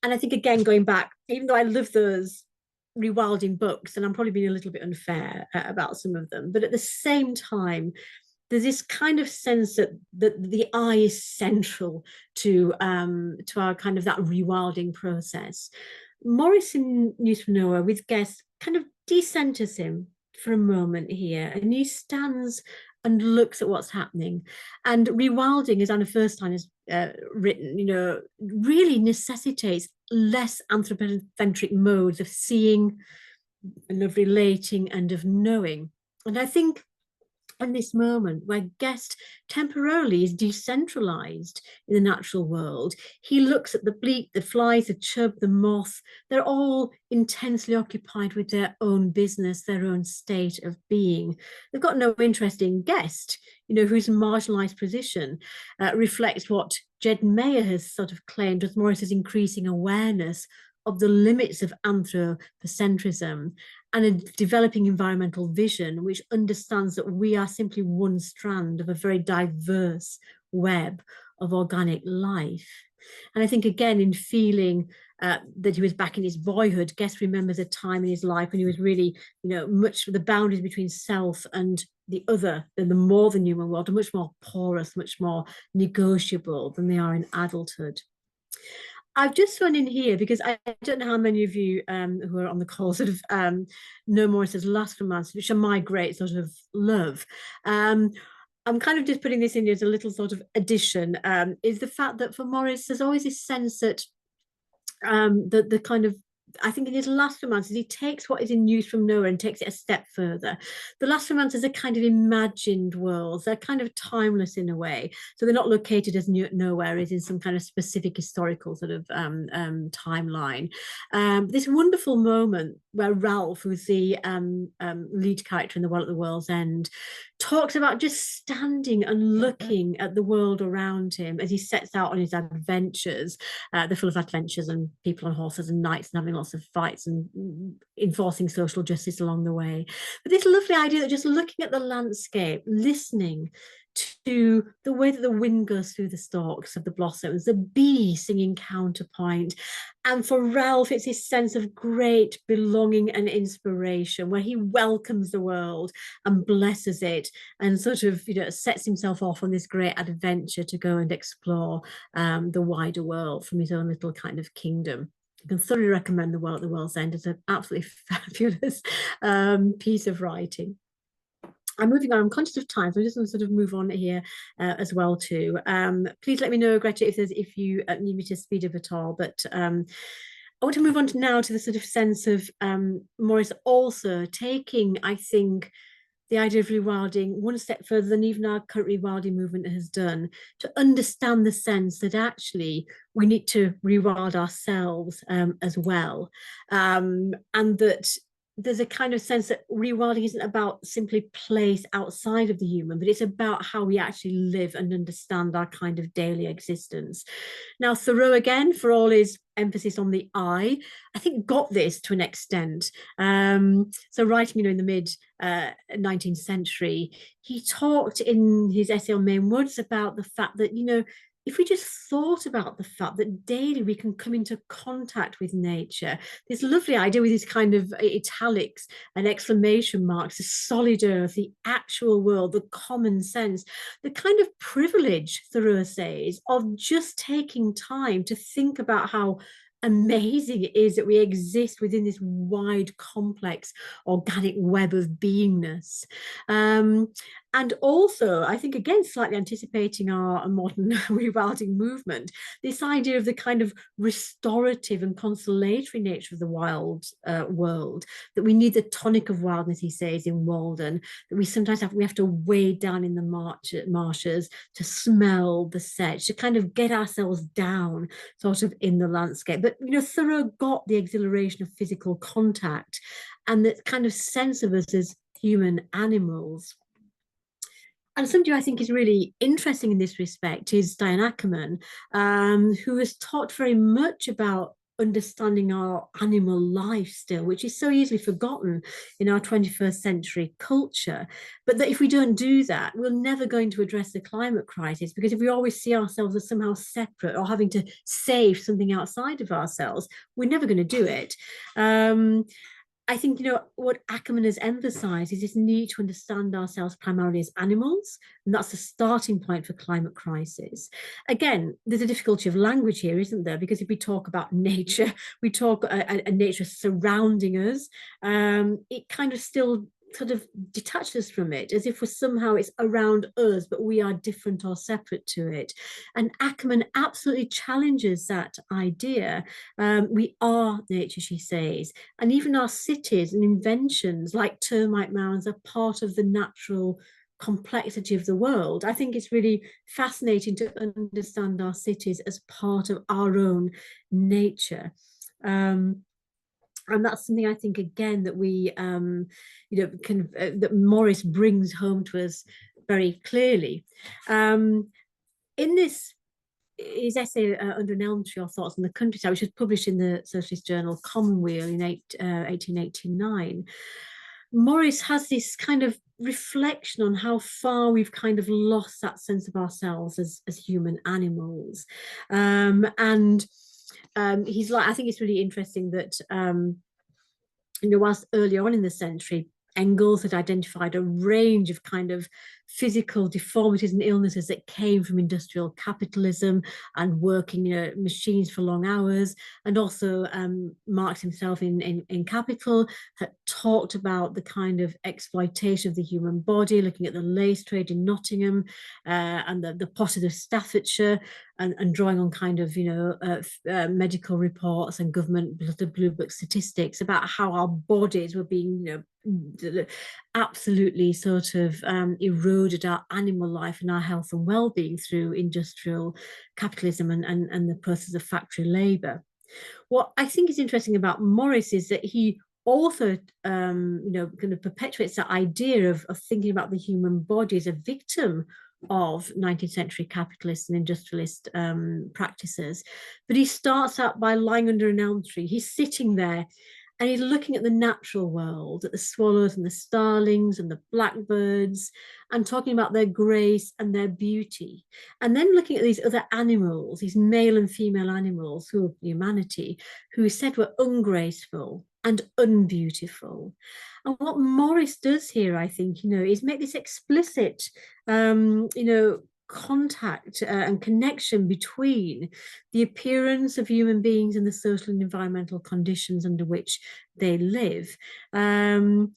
And I think, again, going back, even though I love those Rewilding books, and I'm probably being a little bit unfair about some of them, but at the same time, there's this kind of sense that the eye is central to our kind of that rewilding process. Morris in News from Nowhere with Guest kind of decenters him for a moment here, and he stands and looks at what's happening. And rewilding, as Anna Furstein has written, really necessitates less anthropocentric modes of seeing and of relating and of knowing. And I think in this moment where Guest temporarily is decentralized in the natural world, he looks at the bleak, the flies, the chub, the moth. They're all intensely occupied with their own business, their own state of being. They've got no interest in Guest, whose marginalized position reflects what Jed Mayer has sort of claimed as Morris's increasing awareness of the limits of anthropocentrism and a developing environmental vision which understands that we are simply one strand of a very diverse web of organic life. And I think, again, in feeling that he was back in his boyhood, Guest remembers a time in his life when he was really, much the boundaries between self and the other, the more than human world, are much more porous, much more negotiable than they are in adulthood. I've just thrown in here because I don't know how many of you who are on the call sort of know Morris's last romance, which are my great sort of love. I'm kind of just putting this in as a little sort of addition, is the fact that for Morris, there's always this sense that the kind of, I think in his last romances, he takes what is in use from nowhere and takes it a step further. The last romances are kind of imagined worlds. They're kind of timeless in a way. So they're not located as nowhere is in some kind of specific historical sort of timeline. This wonderful moment where Ralph, who's the lead character in The World at the World's End, talks about just standing and looking at the world around him as he sets out on his adventures. They're full of adventures and people on horses and knights and having lots of fights and enforcing social justice along the way. But this lovely idea that just looking at the landscape, listening to the way that the wind goes through the stalks of the blossoms, the bee singing counterpoint. And for Ralph, it's his sense of great belonging and inspiration, where he welcomes the world and blesses it and sort of, you know, sets himself off on this great adventure to go and explore the wider world from his own little kind of kingdom. I can thoroughly recommend The World at the World's End. It's an absolutely fabulous piece of writing. I'm moving on. I'm conscious of time, so I'm just going to sort of move on here as well too. Please let me know, Greta, if you need me to speed up at all. But I want to move on now to the sort of sense of Morris also taking, I think, the idea of rewilding one step further than even our current rewilding movement has done, to understand the sense that actually we need to rewild ourselves as well, and that there's a kind of sense that rewilding isn't about simply place outside of the human, but it's about how we actually live and understand our kind of daily existence. Now, Thoreau, again, for all his emphasis on the I think got this to an extent. So writing, you know, in the mid 19th century, he talked in his essay on Maine Woods about the fact that, you know, if we just thought about the fact that daily we can come into contact with nature, this lovely idea with these kind of italics and exclamation marks, the solid earth, the actual world, the common sense, the kind of privilege, Thoreau says, of just taking time to think about how amazing it is that we exist within this wide, complex, organic web of beingness. And also, I think, again, slightly anticipating our modern rewilding movement, this idea of the kind of restorative and consolatory nature of the wild world, that we need the tonic of wildness, he says, in Walden, that we sometimes have to wade down in the marshes to smell the sedge, to kind of get ourselves down sort of in the landscape. But, you know, Thoreau got the exhilaration of physical contact and that kind of sense of us as human animals. And somebody I think is really interesting in this respect is Diane Ackerman, who has taught very much about understanding our animal life still, which is so easily forgotten in our 21st century culture. But that if we don't do that, we're never going to address the climate crisis, because if we always see ourselves as somehow separate or having to save something outside of ourselves, we're never going to do it. I think, you know, what Ackerman has emphasized is this need to understand ourselves primarily as animals, and that's the starting point for climate crisis. Again, there's a difficulty of language here, isn't there? Because if we talk about nature, we talk a nature surrounding us, it kind of still sort of detaches from it, as if we're somehow, it's around us, but we are different or separate to it. And Ackerman absolutely challenges that idea. We are nature, she says, and even our cities and inventions like termite mounds are part of the natural complexity of the world. I think it's really fascinating to understand our cities as part of our own nature. And that's something I think, again, that we, you know, that Morris brings home to us very clearly. In this, his essay Under an Elm Tree, or Thoughts on the Countryside, which was published in the Socialist journal Commonweal in 1889, Morris has this kind of reflection on how far we've kind of lost that sense of ourselves as human animals. He's like, I think it's really interesting that, you know, whilst earlier on in the century, Engels had identified a range of kind of physical deformities and illnesses that came from industrial capitalism and working, machines for long hours. And also Marx himself in Capital had talked about the kind of exploitation of the human body, looking at the lace trade in Nottingham and the potters of Staffordshire, and drawing on kind of, medical reports and government blue book statistics about how our bodies were being, absolutely sort of eroded our animal life and our health and well-being through industrial capitalism and the process of factory labor. What I think is interesting about Morris is that he also kind of perpetuates that idea of thinking about the human body as a victim of 19th century capitalist and industrialist practices. But he starts out by lying under an elm tree. He's sitting there and he's looking at the natural world, at the swallows and the starlings and the blackbirds, and talking about their grace and their beauty. And then looking at these other animals, these male and female animals who are humanity, who he said were ungraceful and unbeautiful. And what Morris does here, I think, is make this explicit, contact and connection between the appearance of human beings and the social and environmental conditions under which they live. And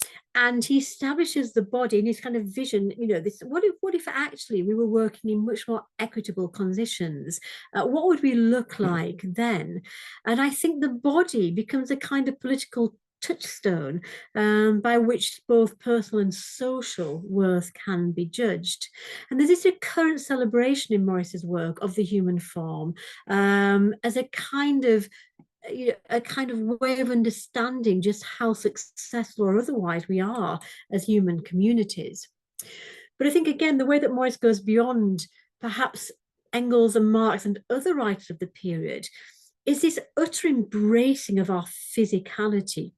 he establishes the body in his kind of vision, this, what if actually we were working in much more equitable conditions? What would we look like then? And I think the body becomes a kind of political touchstone by which both personal and social worth can be judged. And there's this recurrent celebration in Morris's work of the human form as a kind of way of understanding just how successful or otherwise we are as human communities. But I think, again, the way that Morris goes beyond perhaps Engels and Marx and other writers of the period is this utter embracing of our physicality.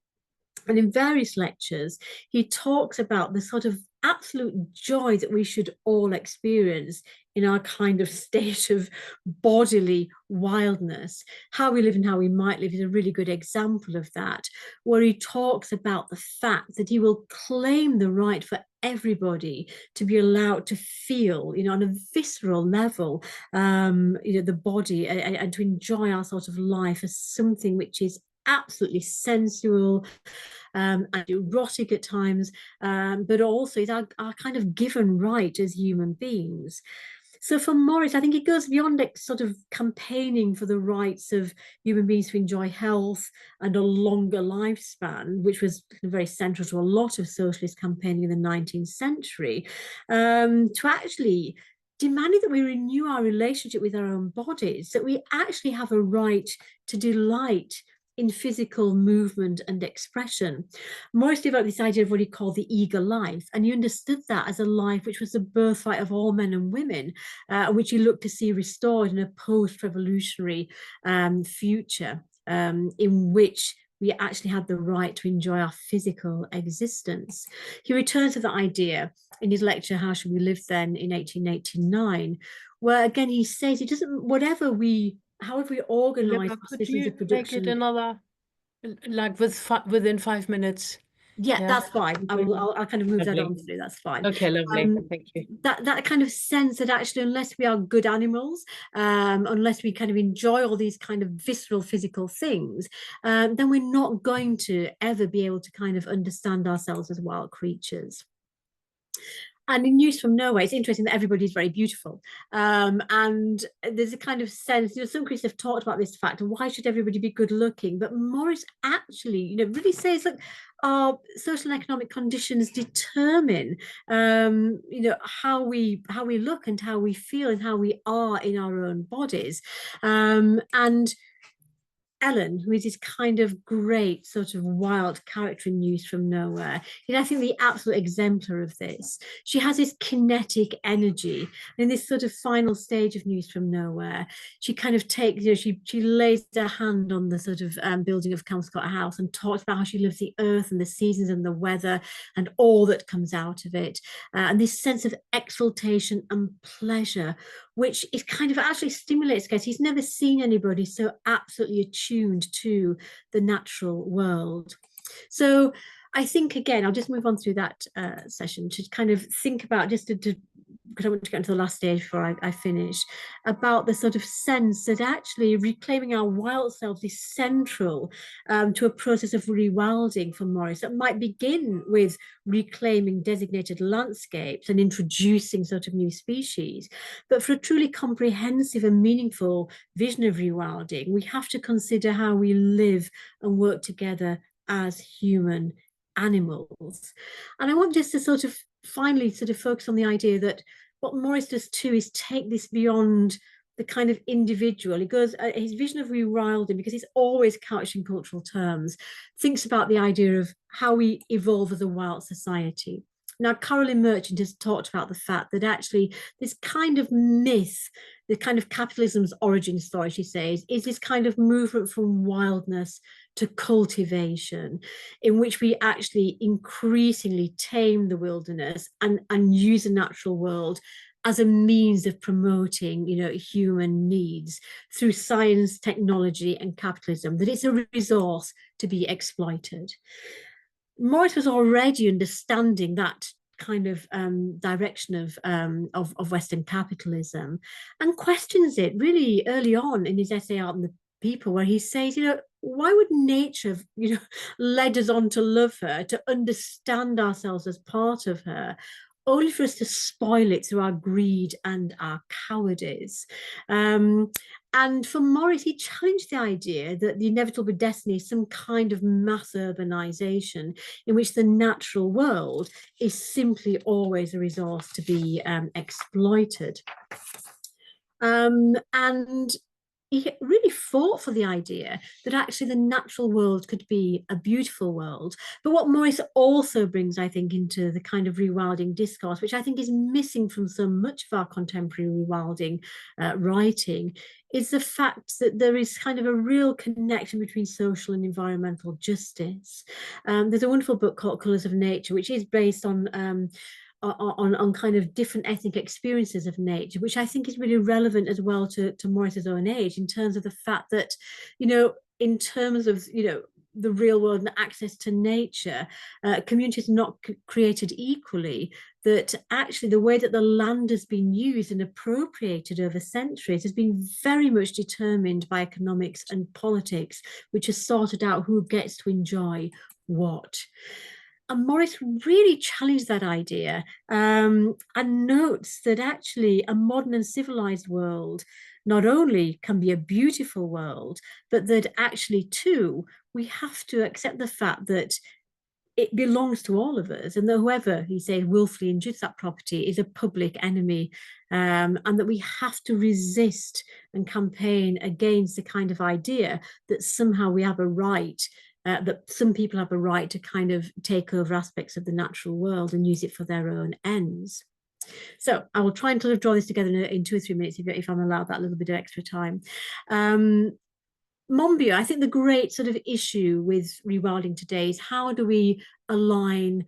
And in various lectures, he talks about the sort of absolute joy that we should all experience in our kind of state of bodily wildness. How we live and how we might live is a really good example of that, where he talks about the fact that he will claim the right for everybody to be allowed to feel, on a visceral level, the body and to enjoy our sort of life as something which is absolutely sensual and erotic at times, but also is our kind of given right as human beings. So for Morris, I think it goes beyond sort of campaigning for the rights of human beings to enjoy health and a longer lifespan, which was very central to a lot of socialist campaigning in the 19th century, to actually demanding that we renew our relationship with our own bodies, that we actually have a right to delight in physical movement and expression. Morris developed this idea of what he called the eager life, and he understood that as a life which was the birthright of all men and women, which he looked to see restored in a post-revolutionary future in which we actually had the right to enjoy our physical existence. He returns to that idea in his lecture, How Should We Live Then, in 1889, where again he says it doesn't, however we organize systems of production. Make it another, like within 5 minutes? Yeah, that's fine. I'll kind of move that on through. That's fine. Okay, lovely. Thank you. That kind of sense that actually, unless we are good animals, unless we kind of enjoy all these kind of visceral physical things, then we're not going to ever be able to kind of understand ourselves as wild creatures. And in News from Nowhere, it's interesting that everybody's very beautiful. And there's a kind of sense, some critics have talked about this fact, why should everybody be good looking? But Morris actually, really says that our social and economic conditions determine, how we look and how we feel and how we are in our own bodies. And Ellen, who is this kind of great sort of wild character in News from Nowhere, I think the absolute exemplar of this. She has this kinetic energy. In this sort of final stage of News from Nowhere, she kind of takes, she lays her hand on the sort of building of Kelmscott House and talks about how she loves the earth and the seasons and the weather and all that comes out of it. And this sense of exultation and pleasure, which is kind of actually stimulates Gates. He's never seen anybody so absolutely attuned to the natural world. So I think, again, I'll just move on through that session to kind of think about, just to because I want to get into the last stage before I finish, about the sort of sense that actually reclaiming our wild selves is central to a process of rewilding for Morris that might begin with reclaiming designated landscapes and introducing sort of new species. But for a truly comprehensive and meaningful vision of rewilding, we have to consider how we live and work together as human animals. And I want just to sort of finally sort of focus on the idea that what Morris does too is take this beyond the kind of individual. He goes, his vision of rewilding, because he's always couched in cultural terms, thinks about the idea of how we evolve as a wild society. Now, Carolyn Merchant has talked about the fact that actually this kind of myth, the kind of capitalism's origin story, she says, is this kind of movement from wildness to cultivation, in which we actually increasingly tame the wilderness and use the natural world as a means of promoting, human needs through science, technology, and capitalism, that it's a resource to be exploited. Morris was already understanding that kind of direction of Western capitalism, and questions it really early on in his essay Art and the People, where he says, why would nature have, led us on to love her, to understand ourselves as part of her, only for us to spoil it through our greed and our cowardice? And for Morris, he challenged the idea that the inevitable destiny is some kind of mass urbanization in which the natural world is simply always a resource to be exploited. And he really fought for the idea that actually the natural world could be a beautiful world. But what Morris also brings, I think, into the kind of rewilding discourse, which I think is missing from so much of our contemporary rewilding writing, is the fact that there is kind of a real connection between social and environmental justice. There's a wonderful book called Colours of Nature, which is based on kind of different ethnic experiences of nature, which I think is really relevant as well to Morris's own age, in terms of the fact that, in terms of, the real world and access to nature, communities not created equally, that actually the way that the land has been used and appropriated over centuries has been very much determined by economics and politics, which has sorted out who gets to enjoy what. And Morris really challenged that idea and notes that actually a modern and civilized world not only can be a beautiful world, but that actually too, we have to accept the fact that it belongs to all of us, and that whoever, he said, willfully injures that property is a public enemy, and that we have to resist and campaign against the kind of idea that somehow we have a right, that some people have a right to kind of take over aspects of the natural world and use it for their own ends. So I will try and sort of draw this together in 2 or 3 minutes if I'm allowed that little bit of extra time. Monbiot, I think the great sort of issue with rewilding today is how do we align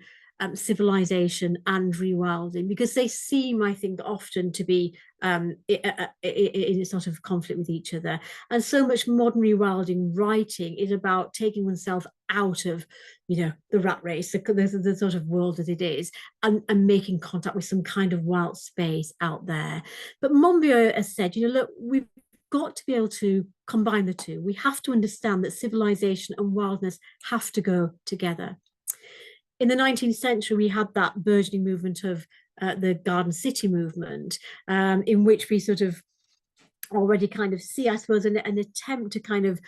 civilization and rewilding, because they seem, I think, often to be in a sort of conflict with each other. And so much modern rewilding writing is about taking oneself out of, the rat race, the sort of world as it is, and making contact with some kind of wild space out there. But Monbiot has said, look, we've got to be able to combine the two. We have to understand that civilization and wildness have to go together. In the 19th century, we had that burgeoning movement of the Garden City movement, in which we sort of already kind of see, I suppose, an attempt to kind of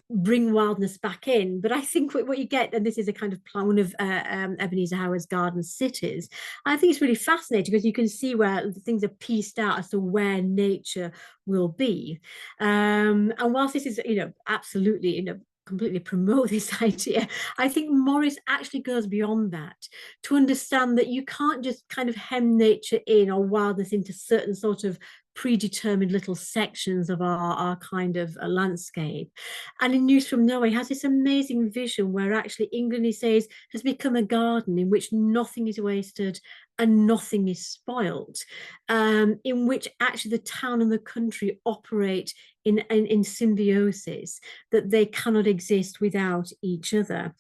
bring wildness back in. But I think what you get, and this is a kind of plan, one of Ebenezer Howard's Garden Cities, I think it's really fascinating because you can see where things are pieced out as to where nature will be. And whilst this is, absolutely, completely promote this idea, I think Morris actually goes beyond that to understand that you can't just kind of hem nature in or wildness into certain sort of predetermined little sections of our kind of landscape. And in News from Nowhere, he has this amazing vision where actually England, he says, has become a garden in which nothing is wasted and nothing is spoilt, in which actually the town and the country operate in symbiosis, that they cannot exist without each other.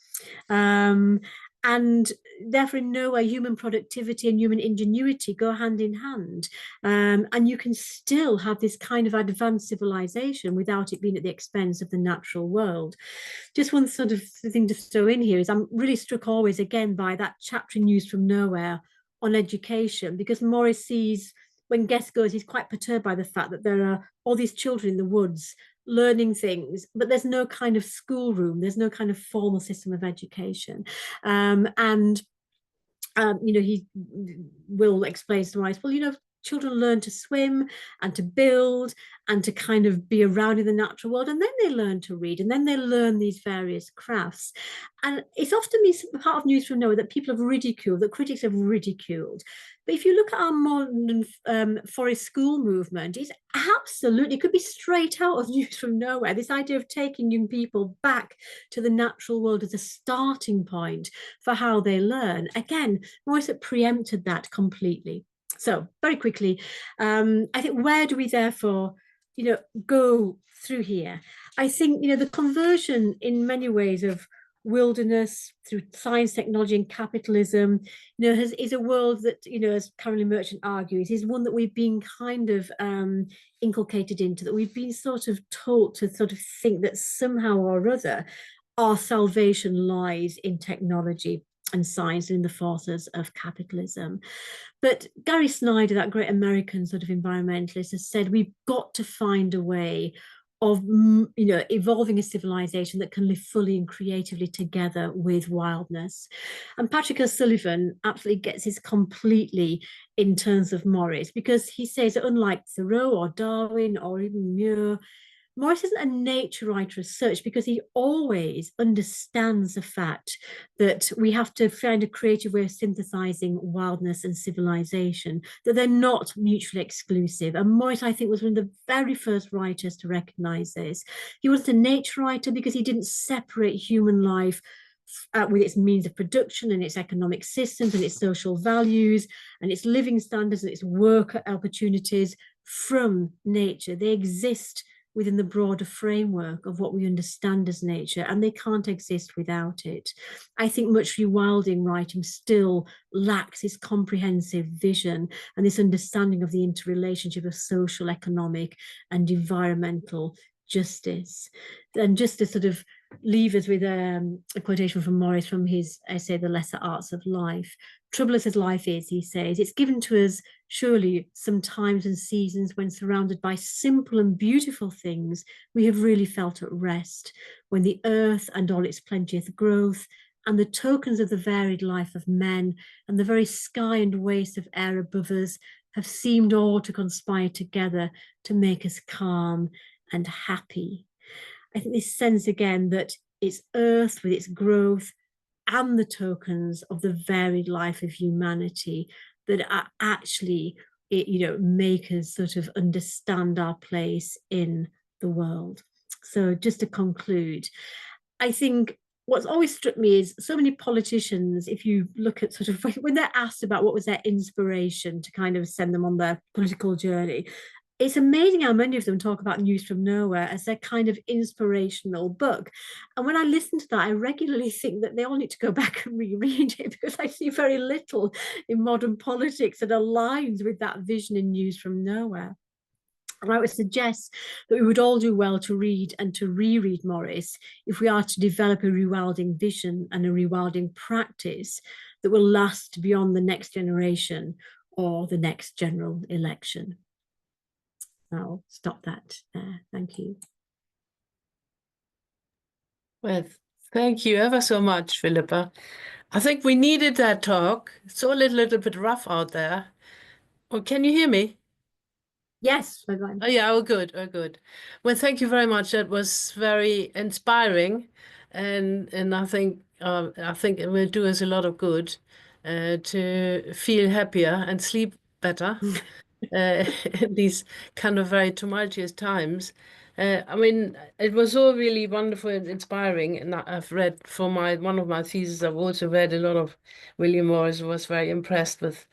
And therefore, in no way, human productivity and human ingenuity go hand in hand. And you can still have this kind of advanced civilization without it being at the expense of the natural world. Just one sort of thing to throw in here is I'm really struck always again by that chapter in News from Nowhere on education, because Morris sees, when Guest goes, he's quite perturbed by the fact that there are all these children in the woods learning things, but there's no kind of schoolroom, there's no kind of formal system of education. He will explain to Morris, well, children learn to swim and to build and to kind of be around in the natural world, and then they learn to read, and then they learn these various crafts. And it's often been part of News from Nowhere that people have ridiculed, that critics have ridiculed. But if you look at our modern forest school movement, it's absolutely, it could be straight out of News from Nowhere. This idea of taking young people back to the natural world as a starting point for how they learn. Again, Morris preempted that completely. So very quickly, I think, where do we therefore, go through here? I think, the conversion in many ways of wilderness through science, technology, and capitalism, is a world that, as Carolyn Merchant argues, is one that we've been kind of inculcated into, that we've been sort of taught to sort of think that somehow or other our salvation lies in technology and science and in the forces of capitalism. But Gary Snyder, that great American sort of environmentalist, has said we've got to find a way of evolving a civilization that can live fully and creatively together with wildness. And Patrick O'Sullivan absolutely gets this completely in terms of Morris, because he says that unlike Thoreau or Darwin or even Muir, Morris isn't a nature writer as such, because he always understands the fact that we have to find a creative way of synthesizing wildness and civilization, that they're not mutually exclusive. And Morris, I think, was one of the very first writers to recognize this. He wasn't a nature writer because he didn't separate human life with its means of production and its economic systems and its social values and its living standards and its work opportunities from nature. They exist within the broader framework of what we understand as nature, and they can't exist without it. I think much rewilding writing still lacks this comprehensive vision and this understanding of the interrelationship of social, economic, and environmental justice. And just to sort of leave us with a quotation from Morris from his essay, The Lesser Arts of Life. Troublous as life is, he says, it's given to us surely some times and seasons when, surrounded by simple and beautiful things, we have really felt at rest, when the earth and all its plenteous growth and the tokens of the varied life of men and the very sky and waste of air above us have seemed all to conspire together to make us calm and happy. I think this sense again that it's earth with its growth and the tokens of the varied life of humanity that are actually, make us sort of understand our place in the world. So just to conclude, I think what's always struck me is so many politicians, if you look at sort of when they're asked about what was their inspiration to kind of send them on their political journey, it's amazing how many of them talk about News from Nowhere as their kind of inspirational book. And when I listen to that, I regularly think that they all need to go back and reread it, because I see very little in modern politics that aligns with that vision in News from Nowhere. And I would suggest that we would all do well to read and to reread Morris if we are to develop a rewilding vision and a rewilding practice that will last beyond the next generation or the next general election. I'll stop that there. Thank you. Well, thank you ever so much, Phillippa. I think we needed that talk. It's all a little bit rough out there. Oh, can you hear me? Yes. Oh yeah, oh good, oh good. Well, thank you very much. That was very inspiring, and I think it will do us a lot of good to feel happier and sleep better in these kind of very tumultuous times. I mean, it was all really wonderful and inspiring, and I've read for one of my theses. I've also read a lot of William Morris. Was very impressed with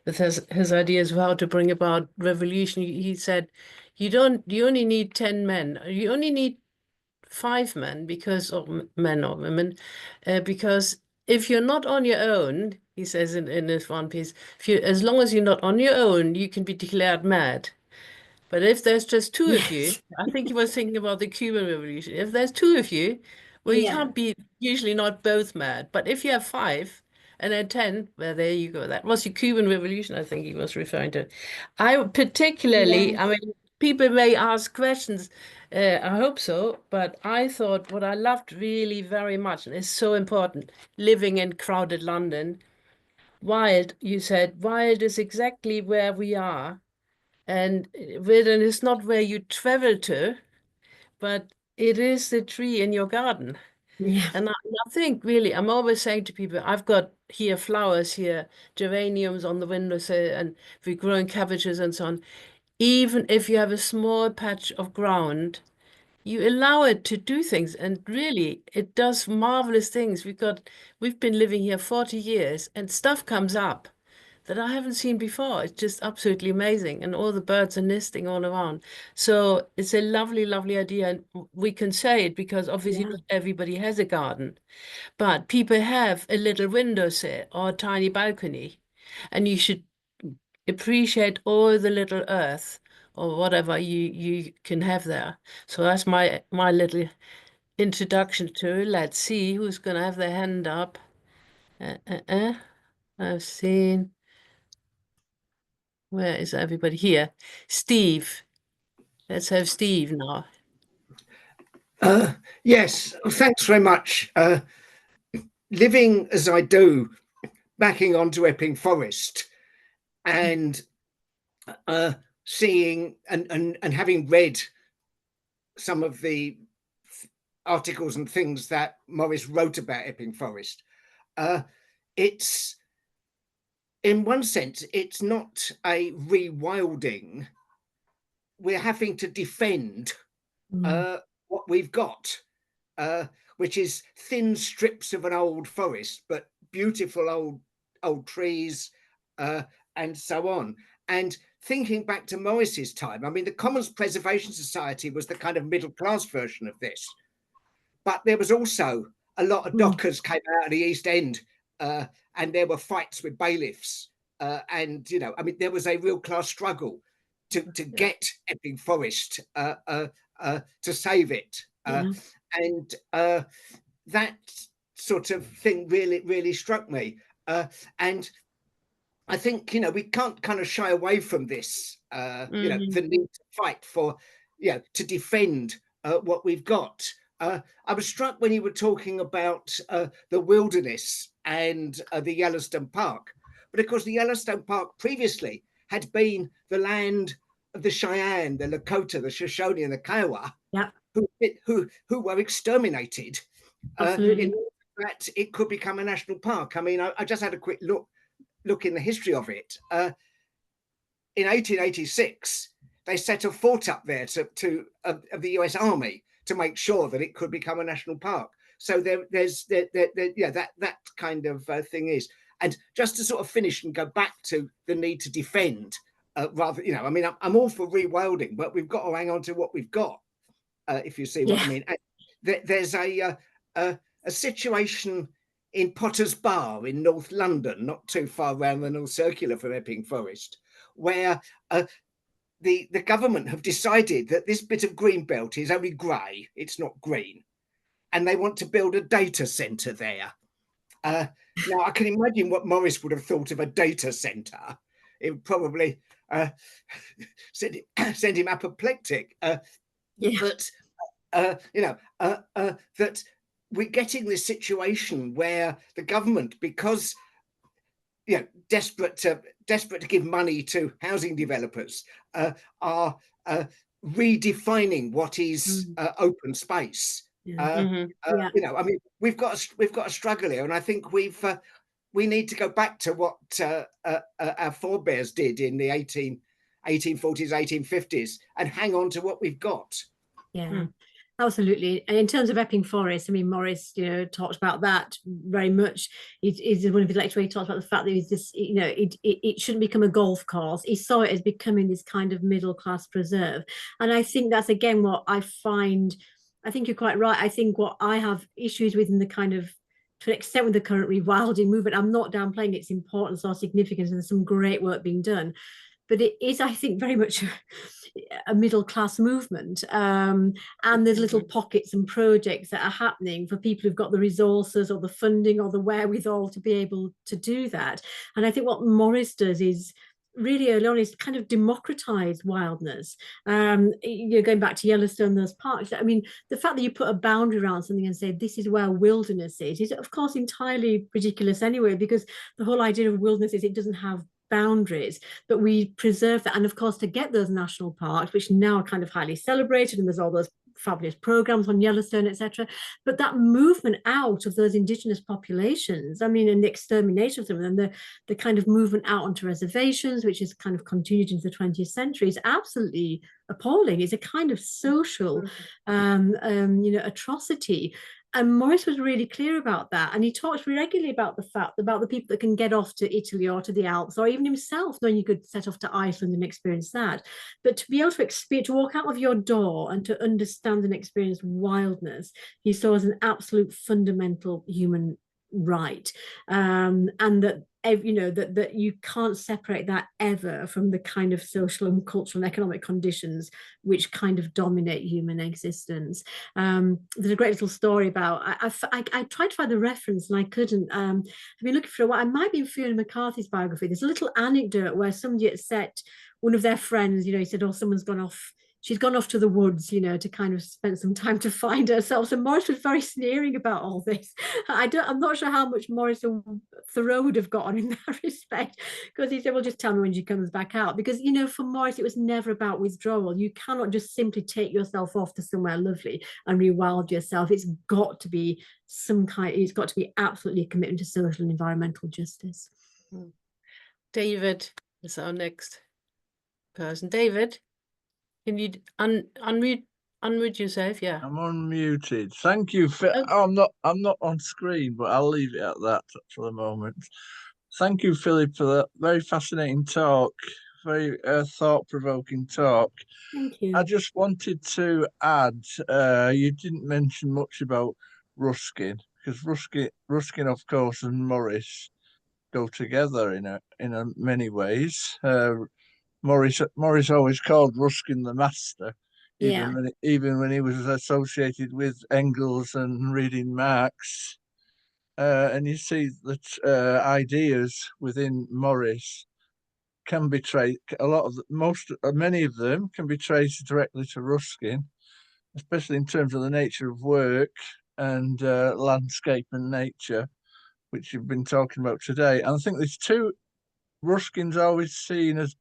his ideas of how to bring about revolution. He said, you only need 10 men. You only need 5 men, because, or men or women, because if you're not on your own, he says in this one piece, if you, as long as you're not on your own, you can be declared mad. But if there's just two of you, Yes. I think he was thinking about the Cuban Revolution. If there's two of you, well, you Yeah. can't be usually not both mad. But if you have five and then 10, well, there you go. That was the Cuban Revolution, I think he was referring to. I particularly, I Yes. mean, people may ask questions. I hope so. But I thought what I loved really very much, and it's so important, living in crowded London. Wild, you said, wild is exactly where we are. And Wilden is not where you travel to, but it is the tree in your garden. Yeah. And I think really, I'm always saying to people, I've got here flowers here, geraniums on the windowsill, and we're growing cabbages and so on. Even if you have a small patch of ground, you allow it to do things, and really, it does marvelous things. We've been living here 40 years, and stuff comes up that I haven't seen before. It's just absolutely amazing. And all the birds are nesting all around. So it's a lovely, lovely idea. And we can say it because obviously Yeah. not everybody has a garden, but people have a little windowsill or a tiny balcony. And you should appreciate all the little earth or whatever you can have there. So that's my little introduction to it. Let's see who's going to have their hand up. Uh, uh, uh. I've seen. Where is everybody here? Steve. Let's have Steve now. Yes, thanks very much. Living as I do, backing onto Epping Forest, and seeing and having read some of the articles and things that Morris wrote about Epping Forest, it's in one sense it's not a rewilding. We're having to defend what we've got. Which is thin strips of an old forest, but beautiful old trees, and so on. And thinking back to Morris's time, I mean, the Commons Preservation Society was the kind of middle class version of this, but there was also a lot of dockers came out of the East End, and there were fights with bailiffs, and I mean, there was a real class struggle to get Epping Forest, to save it. And that sort of thing really struck me. And I think, we can't kind of shy away from this, the need to fight for, to defend what we've got. I was struck when you were talking about the wilderness and the Yellowstone Park. But of course, the Yellowstone Park previously had been the land of the Cheyenne, the Lakota, the Shoshone, and the Kiowa, who were exterminated. Absolutely. In that it could become a national park. I mean, I just had a quick look in the history of it. In 1886, they set a fort up there of the US Army to make sure that it could become a national park. So there's that kind of thing is. And just to sort of finish and go back to the need to defend, rather, I mean, I'm all for rewilding, but we've got to hang on to what we've got. If you see what I mean. There's a situation in Potter's Bar in North London, not too far around the North Circular from Epping Forest, where the government have decided that this bit of green belt is only grey, it's not green, and they want to build a data centre there. Now, I can imagine what Morris would have thought of a data centre. It would probably send him apoplectic. But that we're getting this situation where the government, because desperate to give money to housing developers, are redefining what is open space. I mean, we've got a struggle here, and I think we need to go back to what our forebears did in the 1840s, 1850s, and hang on to what we've got. Absolutely. And in terms of Epping Forest, I mean, Morris, talked about that very much. He's one of his lectures where he talks about the fact that it shouldn't become a golf course. He saw it as becoming this kind of middle class preserve. And I think that's, again, what I find, I think you're quite right. I think what I have issues with in the kind of to an extent with the current rewilding movement. I'm not downplaying its importance or significance, and there's some great work being done. But it is, I think, very much a middle-class movement. And there's little pockets and projects that are happening for people who've got the resources or the funding or the wherewithal to be able to do that. And I think what Morris does is really early on is kind of democratize wildness. You're going back to Yellowstone, those parks. I mean, the fact that you put a boundary around something and say this is where wilderness is of course entirely ridiculous anyway, because the whole idea of wilderness is it doesn't have boundaries, but we preserve that. And of course, to get those national parks, which now are kind of highly celebrated, and there's all those fabulous programs on Yellowstone, etc. But that movement out of those indigenous populations, I mean, and the extermination of them, and the kind of movement out onto reservations, which is kind of continued into the 20th century, is absolutely appalling. It's a kind of social, atrocity. And Morris was really clear about that. And he talks regularly about the fact, about the people that can get off to Italy or to the Alps, or even himself, knowing you could set off to Iceland and experience that. But to be able to experience, to walk out of your door and to understand and experience wildness, he saw as an absolute fundamental human right. And that, that you can't separate that ever from the kind of social and cultural and economic conditions which kind of dominate human existence. There's a great little story about, I tried to find the reference and I couldn't. I've been looking for a while. I might be in Fiona McCarthy's biography. There's a little anecdote where somebody had set one of their friends, he said, oh, someone's gone off. She's gone off to the woods, to kind of spend some time to find herself. So Morris was very sneering about all this. I'm not sure how much Morris or Thoreau would have got on in that respect, because he said, well, just tell me when she comes back out. Because, for Morris, it was never about withdrawal. You cannot just simply take yourself off to somewhere lovely and rewild yourself. It's got to be it's got to be absolutely a commitment to social and environmental justice. David is our next person. David? Can you unmute yourself? Yeah. I'm unmuted. Thank you. I'm not on screen, but I'll leave it at that for the moment. Thank you, Philippa, for that very fascinating talk, very thought-provoking talk. Thank you. I just wanted to add, you didn't mention much about Ruskin, because Ruskin, of course, and Morris go together in many ways. Morris always called Ruskin the master, even when he was associated with Engels and reading Marx. And you see that ideas within Morris can be traced. Many of them can be traced directly to Ruskin, especially in terms of the nature of work and landscape and nature, which you've been talking about today. And I think there's two. Ruskin's always seen as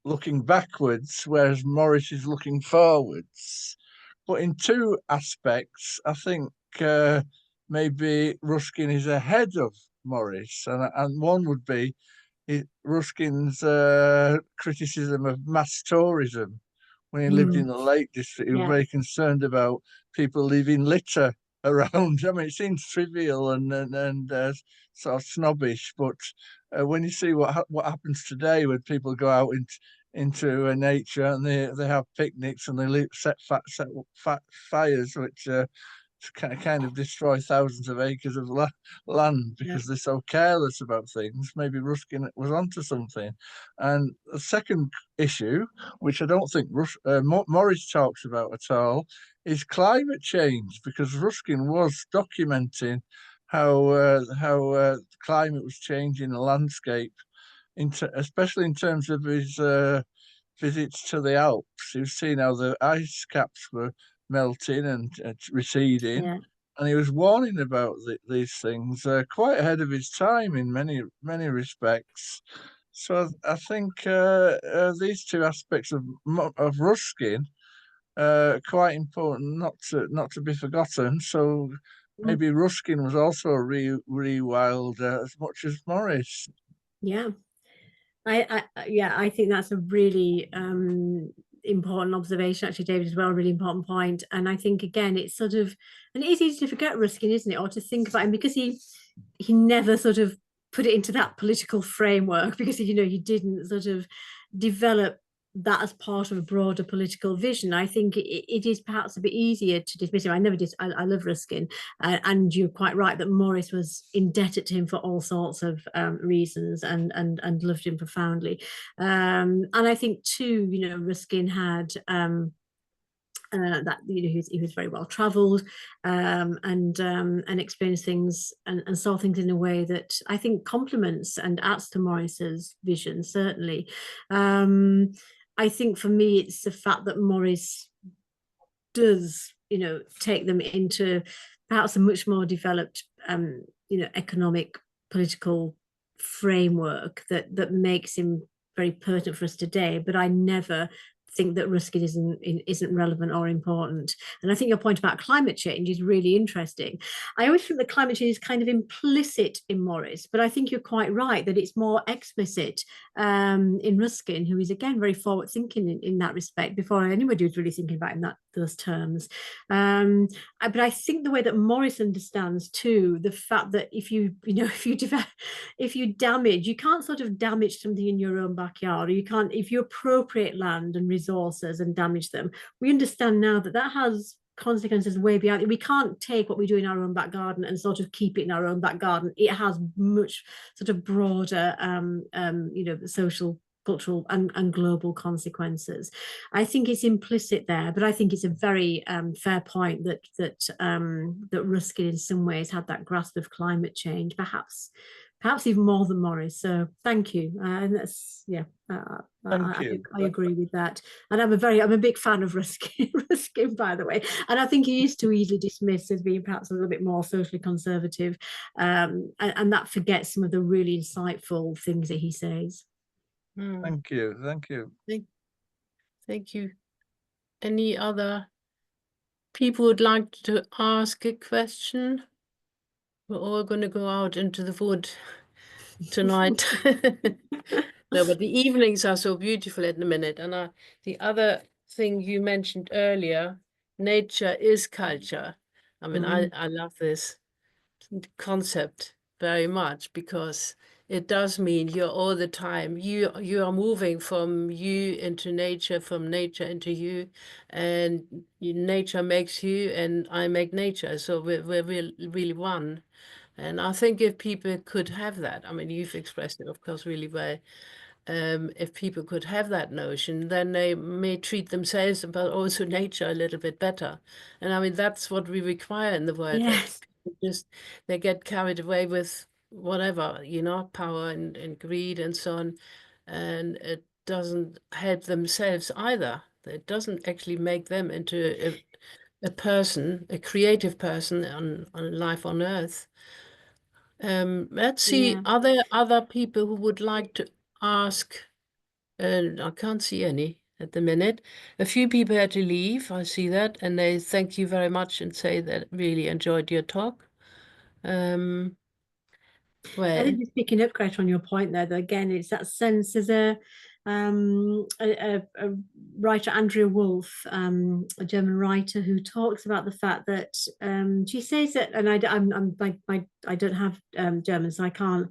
looking backwards, whereas Morris is looking forwards. But in two aspects, I think maybe Ruskin is ahead of Morris, and one would be Ruskin's criticism of mass tourism. When he lived in the Lake District, he was very concerned about people leaving litter around. I mean, it seems trivial and sort of snobbish, but when you see what happens today when people go out into nature and they have picnics and they set fires which kind of destroy thousands of acres of land because they're so careless about things, maybe Ruskin was onto something. And the second issue, which I don't think Morris talks about at all, is climate change, because Ruskin was documenting how climate was changing the landscape, especially in terms of his visits to the Alps. He was seeing how the ice caps were melting and receding, and he was warning about these things quite ahead of his time in many respects. So I think these two aspects of Ruskin quite important not to be forgotten. So maybe Ruskin was also a rewilder as much as Morris. I think that's a really important observation, actually, David, as well, a really important point. And I think, again, it's sort of, and it is easy to forget Ruskin, isn't it, or to think about him, because he never sort of put it into that political framework, because he didn't sort of develop that as part of a broader political vision. I think it is perhaps a bit easier to dismiss him. I never did. I love Ruskin, and you're quite right that Morris was indebted to him for all sorts of reasons, and loved him profoundly. And I think too, Ruskin had. That he was very well travelled, and experienced things and saw things in a way that I think complements and adds to Morris's vision, certainly. I think for me it's the fact that Morris does take them into perhaps a much more developed economic political framework that makes him very pertinent for us today. But I never think that Ruskin isn't relevant or important. And I think your point about climate change is really interesting. I always think that climate change is kind of implicit in Morris, but I think you're quite right that it's more explicit in Ruskin, who is again very forward thinking in that respect, before anybody was really thinking about it in those terms. But I think the way that Morris understands too, the fact that if you damage, you can't sort of damage something in your own backyard, or you can't, if you appropriate land and resources and damage them. We understand now that has consequences way beyond it. We can't take what we do in our own back garden and sort of keep it in our own back garden. It has much sort of broader social, cultural and global consequences. I think it's implicit there, but I think it's a very fair point that Ruskin in some ways had that grasp of climate change, perhaps even more than Morris. So thank you. And that's, yeah, I agree with that. And I'm a big fan of Ruskin, by the way. And I think he is too easily dismissed as being perhaps a little bit more socially conservative. And that forgets some of the really insightful things that he says. Thank you. Thank you. Any other people would like to ask a question? We're all going to go out into the wood tonight. No, but the evenings are so beautiful at the minute. And the other thing you mentioned earlier, nature is culture. I mean, I love this concept very much, because it does mean you're all the time, you are moving from you into nature, from nature into you, and nature makes you and I make nature. So we're really one. And I think if people could have that, I mean, you've expressed it, of course, really well. If people could have that notion, then they may treat themselves, but also nature, a little bit better. And I mean, that's what we require in the world. Yes. They get carried away with whatever, power and greed and so on. And it doesn't help themselves either. It doesn't actually make them into a person, a creative person on life on Earth. Let's see, Yeah. are there other people who would like to ask? I can't see any at the minute. A few people had to leave, I see that, and they thank you very much and say that really enjoyed your talk. I Well, think just picking up, Greta, on your point there, that again, it's that sense. There's a writer, Andrea Wolf, a German writer, who talks about the fact that she says that, and I don't have German, so I can't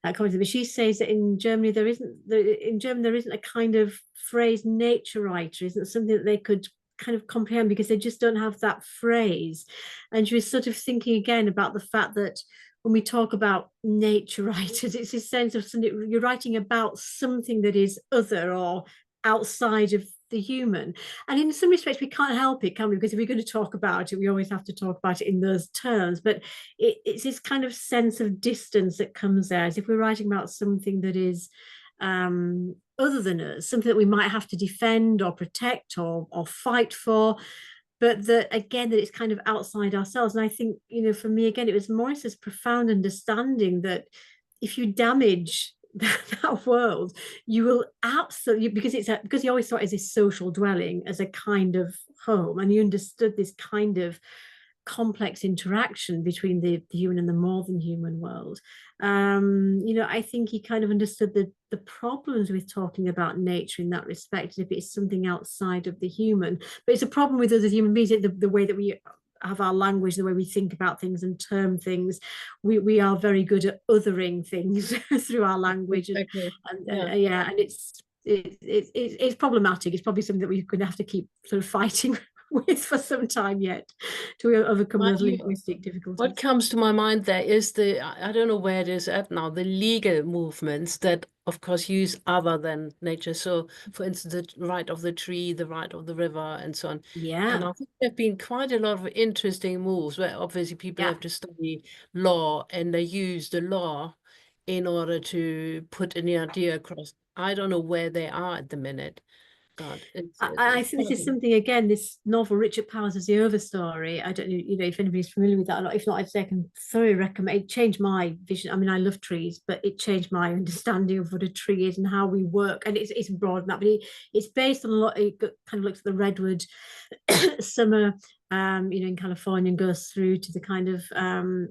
comment, but she says that in Germany there isn't a kind of phrase nature writer, isn't something that they could kind of comprehend, because they just don't have that phrase. And she was sort of thinking again about the fact that when we talk about nature writers, it's this sense of something, you're writing about something that is other or outside of the human. And in some respects, we can't help it, can we? Because if we're going to talk about it, we always have to talk about it in those terms. But it's this kind of sense of distance that comes there, as if we're writing about something that is other than us, something that we might have to defend or protect or fight for. But that it's kind of outside ourselves. And I think, for me, again, it was Morris's profound understanding that if you damage that world, you will absolutely, because he always saw it as a social dwelling, as a kind of home, and he understood this kind of complex interaction between the human and the more than human world. I think he kind of understood the problems with talking about nature in that respect, if it's something outside of the human. But it's a problem with us as human beings, the way that we have our language, the way we think about things and term things. We are very good at othering things through our language. exactly. And it's it's problematic. It's probably something that we're going to have to keep sort of fighting with for some time yet to overcome those linguistic difficulties. What comes to my mind there is I don't know where it is at now, the legal movements that of course use other than nature. So for instance, the right of the tree, the right of the river, and so on. Yeah. And I think there have been quite a lot of interesting moves where obviously people Yeah. have to study law, and they use the law in order to put an idea across. I don't know where they are at the minute. God, I think this is something, again, this novel Richard Powers' The Overstory. I don't know, if anybody's familiar with that or not. If not, I'd say I can thoroughly recommend. It changed my vision. I mean, I love trees, but it changed my understanding of what a tree is and how we work. And it's broad than that, but it's based on a lot. It kind of looks at the redwood summer, in California, and goes through to the kind of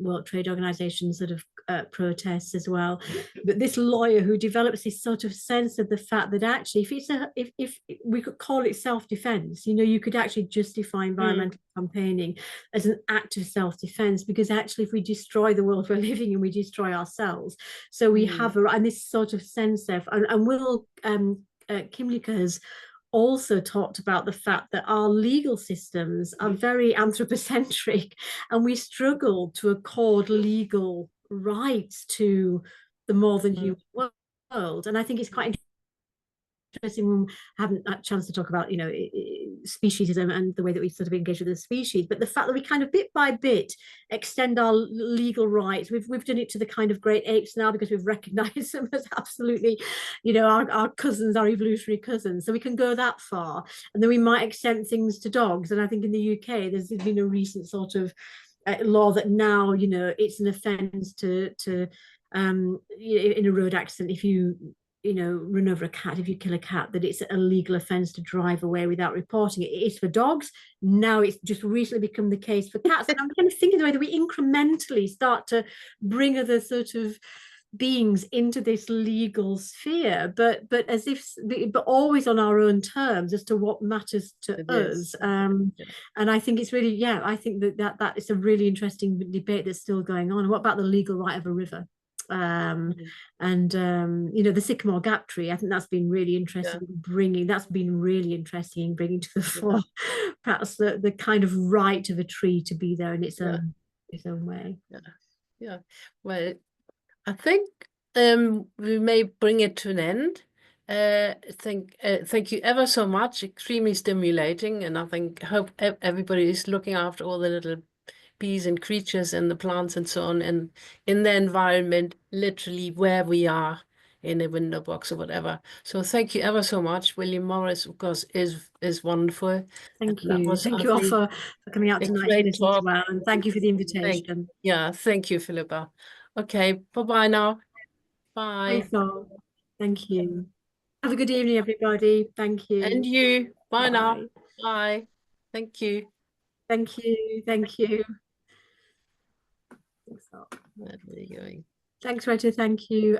World Trade Organization sort of protests as well. But this lawyer who develops this sort of sense of the fact that actually, if we could call it self-defense, you could actually justify environmental campaigning as an act of self-defense, because actually if we destroy the world we're living in, we destroy ourselves. So we have and this sort of sense of, and Will Kimlicka has also talked about the fact that our legal systems are very anthropocentric, and we struggle to accord legal rights to the more than human world. And I think it's quite interesting when we haven't had a chance to talk about, speciesism and the way that we sort of engage with the species, but the fact that we kind of bit by bit extend our legal rights. We've done it to the kind of great apes now because we've recognized them as absolutely, our cousins, our evolutionary cousins. So we can go that far, and then we might extend things to dogs. And I think in the UK, there's been a recent sort of law that now, it's an offence to in a road accident, if you run over a cat, if you kill a cat, that it's a legal offence to drive away without reporting it. It is for dogs. Now it's just recently become the case for cats. And I'm kind of thinking the way that we incrementally start to bring other sort of beings into this legal sphere, but always on our own terms as to what matters to us. And I think it's really, I think that is a really interesting debate that's still going on. What about the legal right of a river? And the sycamore gap tree, I think that's been really interesting bringing to the fore perhaps the kind of right of a tree to be there in its own way. Well, I think we may bring it to an end. Thank you ever so much. Extremely stimulating, and I hope everybody is looking after all the little bees and creatures and the plants and so on, and in the environment, literally where we are in a window box or whatever. So thank you ever so much. William Morris, of course, is wonderful. Thank you. Thank you all for coming out tonight to listen as well, and thank you for the invitation. Thank you, Phillippa. Okay, bye-bye now. Bye. Thanks all. Thank you. Have a good evening, everybody. Thank you. And you. Bye now. Bye. Thank you. Thank you. Thank you. Where are you going? Thanks, Rita. Thank you.